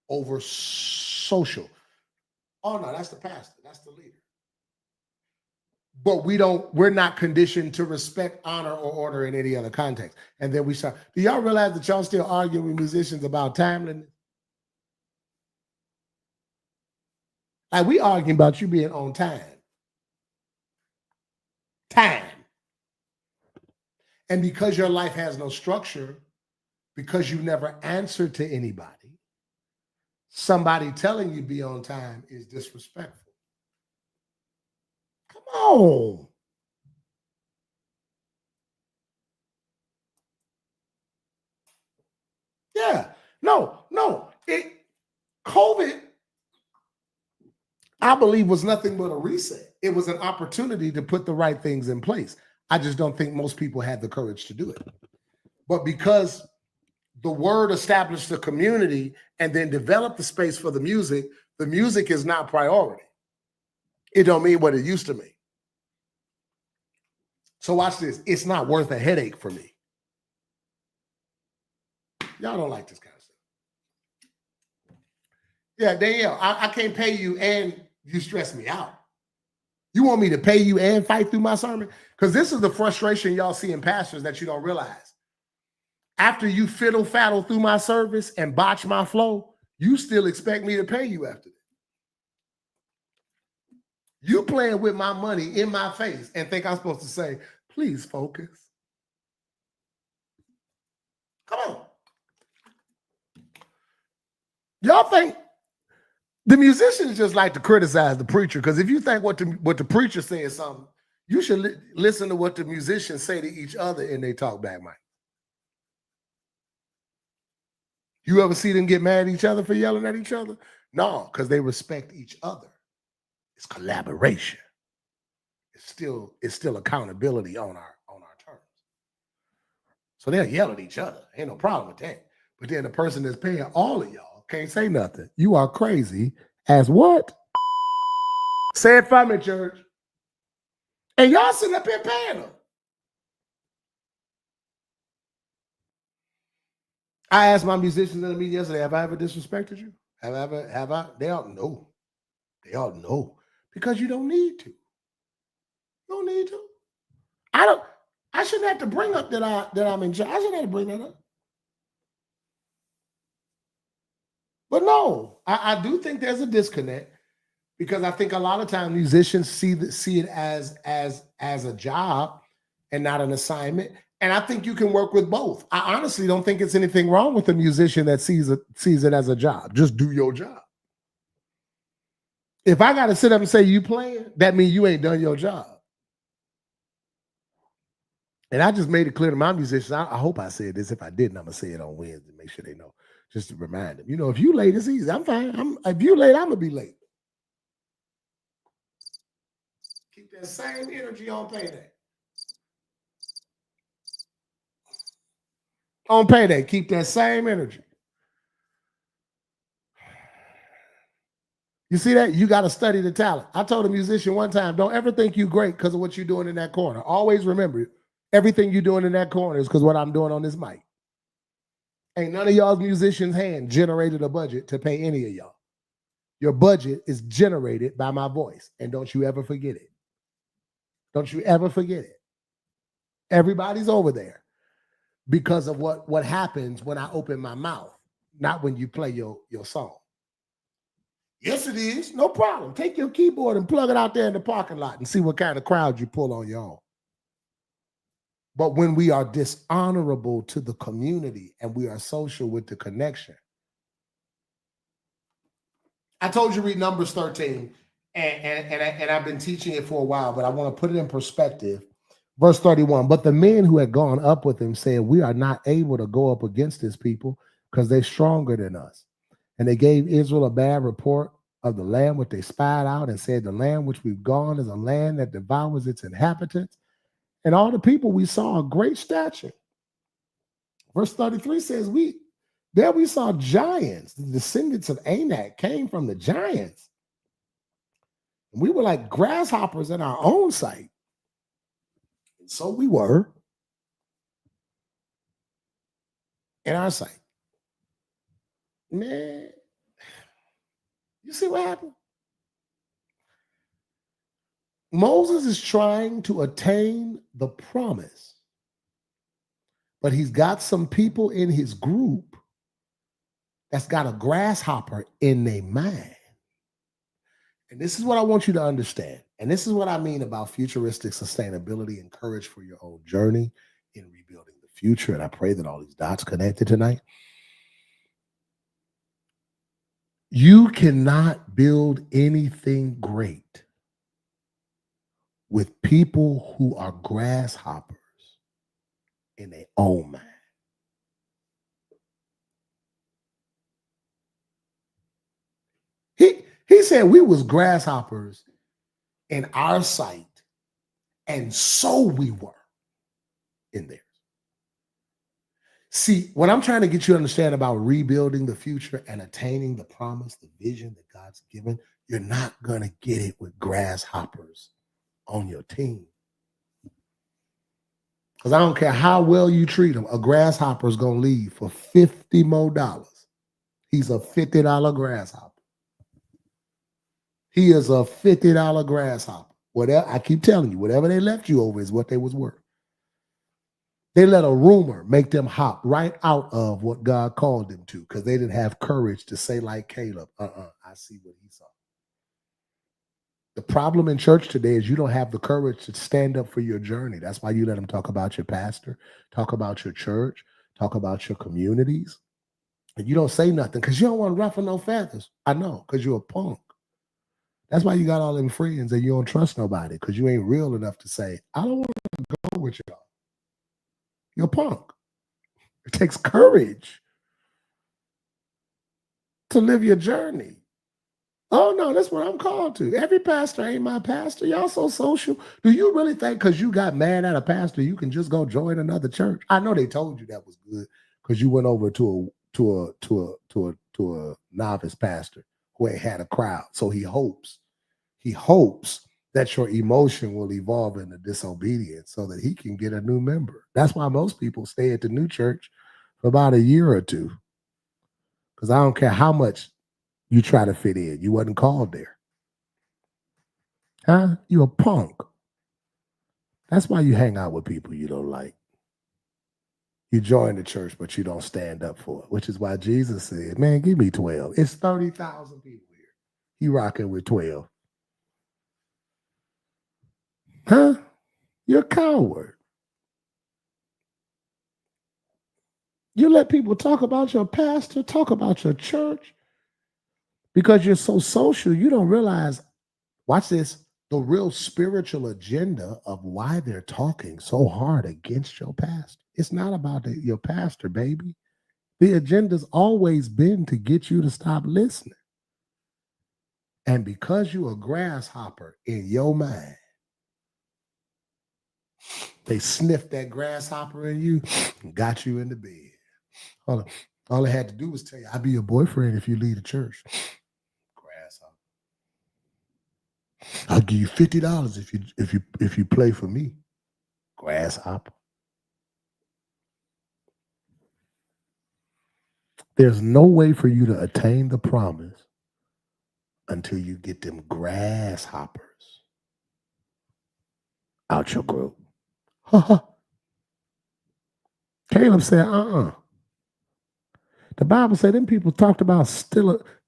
[SPEAKER 2] over social. Oh no, that's the pastor. That's the leader. But we're not conditioned to respect, honor, or order in any other context. And then we start. Do y'all realize that y'all still arguing with musicians about timeliness? Like we arguing about you being on time. Time. And because your life has no structure, because you never answered to anybody, somebody telling you be on time is disrespectful. Come on. Yeah. No. COVID, I believe, was nothing but a reset. It was an opportunity to put the right things in place. I just don't think most people had the courage to do it. But because the word established the community and then developed the space for the music is not priority. It don't mean what it used to mean. So watch this. It's not worth a headache for me. Y'all don't like this kind of stuff. Yeah, Danielle, I can't pay you and you stress me out. You want me to pay you and fight through my sermon? Because this is the frustration y'all see in pastors that you don't realize. after you fiddle faddle through my service and botch my flow, you still expect me to pay you after that. You playing with my money in my face and think I'm supposed to say, please focus. Come on. Y'all think the musicians just like to criticize the preacher, because if you think what the preacher says something, you should listen to what the musicians say to each other in their talk back mic. You ever see them get mad at each other for yelling at each other? No, because they respect each other. It's collaboration. It's still accountability on our terms. So they'll yell at each other. Ain't no problem with that. But then the person that's paying all of y'all can't say nothing. You are crazy as what? Say it for me, church. And y'all sitting up here paying them. I asked my musicians in the meeting yesterday, have I ever disrespected you? Have I? They all know. They all know. Because you don't need to. You don't need to. I shouldn't have to bring up that I'm in charge. I shouldn't have to bring that up. But no, I do think there's a disconnect, because I think a lot of times musicians see it as a job and not an assignment. And I think you can work with both. I honestly don't think it's anything wrong with a musician that sees it as a job. Just do your job. If I got to sit up and say you playing, that means you ain't done your job. And I just made it clear to my musicians. I hope I said this. If I didn't, I'm going to say it on Wednesday. Make sure they know. Just to remind them. You know, if you late, it's easy. I'm fine. If you late, I'm going to be late. Keep that same energy on payday. On payday, keep that same energy. You see that? You got to study the talent. I told a musician one time, don't ever think you great because of what you're doing in that corner. Always remember, everything you're doing in that corner is because what I'm doing on this mic. Ain't none of y'all's musicians' hand generated a budget to pay any of y'all. Your budget is generated by my voice. And don't you ever forget it. Don't you ever forget it. Everybody's over there because of what happens when I open my mouth, not when you play your song. Yes, it is. No problem. Take your keyboard and plug it out there in the parking lot and see what kind of crowd you pull on your own. But when we are dishonorable to the community and we are social with the connection. I told you read Numbers 13, and I've been teaching it for a while, but I want to put it in perspective. Verse 31, but the men who had gone up with him said, we are not able to go up against this people because they're stronger than us. And they gave Israel a bad report of the land which they spied out and said, the land which we've gone is a land that devours its inhabitants. And all the people we saw a great stature. Verse 33 says, we saw giants. The descendants of Anak came from the giants. And we were like grasshoppers in our own sight. And so we were in our sight. Man, you see what happened? Moses is trying to attain the promise, but he's got some people in his group that's got a grasshopper in their mind. And this is what I want you to understand. And this is what I mean about futuristic sustainability and courage for your own journey in rebuilding the future. And I pray that all these dots connected tonight. You cannot build anything great with people who are grasshoppers in their own mind. He said we was grasshoppers in our sight, and so we were in theirs. See, what I'm trying to get you to understand about rebuilding the future and attaining the promise, the vision that God's given, you're not going to get it with grasshoppers on your team. Because I don't care how well you treat them, a grasshopper is going to leave for $50 more. He's a $50 grasshopper. He is a $50 grasshopper. Whatever, I keep telling you, whatever they left you over is what they was worth. They let a rumor make them hop right out of what God called them to because they didn't have courage to say like Caleb, I see what he saw. The problem in church today is you don't have the courage to stand up for your journey. That's why you let them talk about your pastor, talk about your church, talk about your communities. And you don't say nothing because you don't want to ruffle no feathers. I know, because you're a punk. That's why you got all them friends and you don't trust nobody because you ain't real enough to say, I don't want to go with y'all. You're a punk. It takes courage to live your journey. Oh, no, that's what I'm called to. Every pastor ain't my pastor. Y'all so social. Do you really think because you got mad at a pastor, you can just go join another church? I know they told you that was good because you went over to a novice pastor who ain't had a crowd. So he hopes that your emotion will evolve into disobedience so that he can get a new member. That's why most people stay at the new church for about a year or two. Because I don't care how much you try to fit in. You wasn't called there. Huh? You a punk. That's why you hang out with people you don't like. You join the church, but you don't stand up for it, which is why Jesus said, man, give me 12. It's 30,000 people here. He rocking with 12. Huh? You're a coward. You let people talk about your pastor, talk about your church, because you're so social, you don't realize, watch this, the real spiritual agenda of why they're talking so hard against your pastor. It's not about your pastor, baby. The agenda's always been to get you to stop listening. And because you're a grasshopper in your mind, they sniffed that grasshopper in you and got you in the bed. All they had to do was tell you, I'll be your boyfriend if you leave the church. Grasshopper. I'll give you $50 if you play for me. Grasshopper. There's no way for you to attain the promise until you get them grasshoppers out your group. Caleb said, The Bible said them people talked about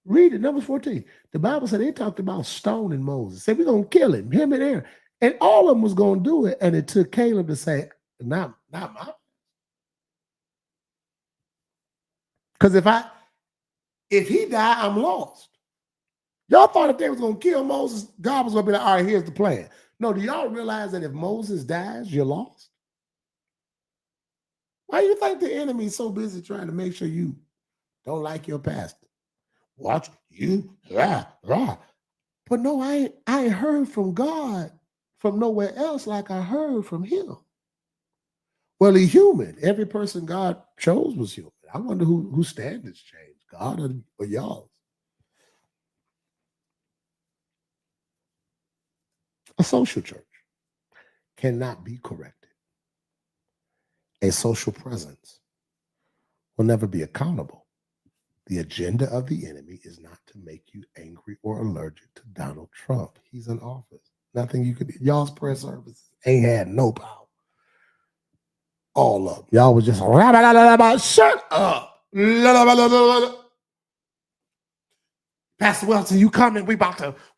[SPEAKER 2] read it, Numbers 14. The Bible said they talked about stoning Moses. Said, we're going to kill him and Aaron. And all of them was going to do it. And it took Caleb to say, not my. Because if he died, I'm lost. Y'all thought if they was going to kill Moses, God was going to be like, all right, here's the plan. No, do y'all realize that if Moses dies, you're lost? Why do you think the enemy is so busy trying to make sure you don't like your pastor? Watch you, rah. But no, I ain't heard from God from nowhere else like I heard from him. Well, he's human. Every person God chose was human. I wonder whose standards changed, God or y'all. A social church cannot be corrected. A social presence will never be accountable. The agenda of the enemy is not to make you angry or allergic to Donald Trump. He's in office. Nothing you could do. Y'all's prayer service ain't had no power. All up. Y'all was just shut up. Pastor Welton, you coming? We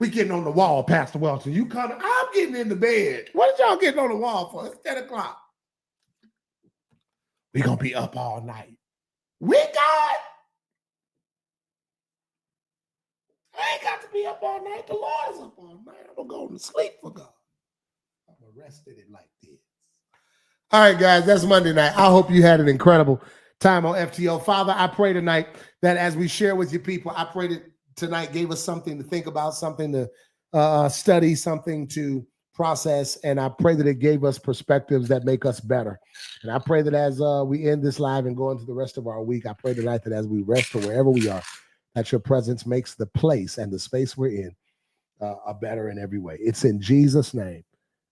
[SPEAKER 2] getting on the wall, Pastor Welton. You coming? I'm getting in the bed. What is y'all getting on the wall for? It's 10 o'clock. We're going to be up all night. We ain't got to be up all night. The Lord is up all night. I'm going to go to sleep for God. I'm arrested it like this. All right, guys, that's Monday night. I hope you had an incredible time on FTO. Father, I pray tonight that as we share with you people, I pray that tonight gave us something to think about, something to study, something to process, and I pray that it gave us perspectives that make us better. And I pray that as we end this live and go into the rest of our week, I pray tonight that as we rest or wherever we are, that your presence makes the place and the space we're in better in every way. It's in Jesus' name.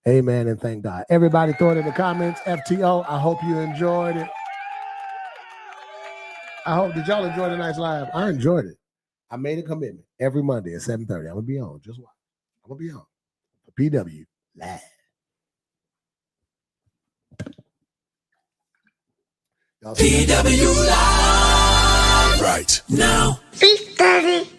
[SPEAKER 2] Amen and thank God. Everybody throw it in the comments. FTO, I hope you enjoyed it. Did y'all enjoy tonight's live? I enjoyed it. I made a commitment every Monday at 7:30. I'm going to be on. Just watch. I'm going to be on. PW Live. Y'all see that?
[SPEAKER 1] PW Live right now.
[SPEAKER 3] Big Daddy.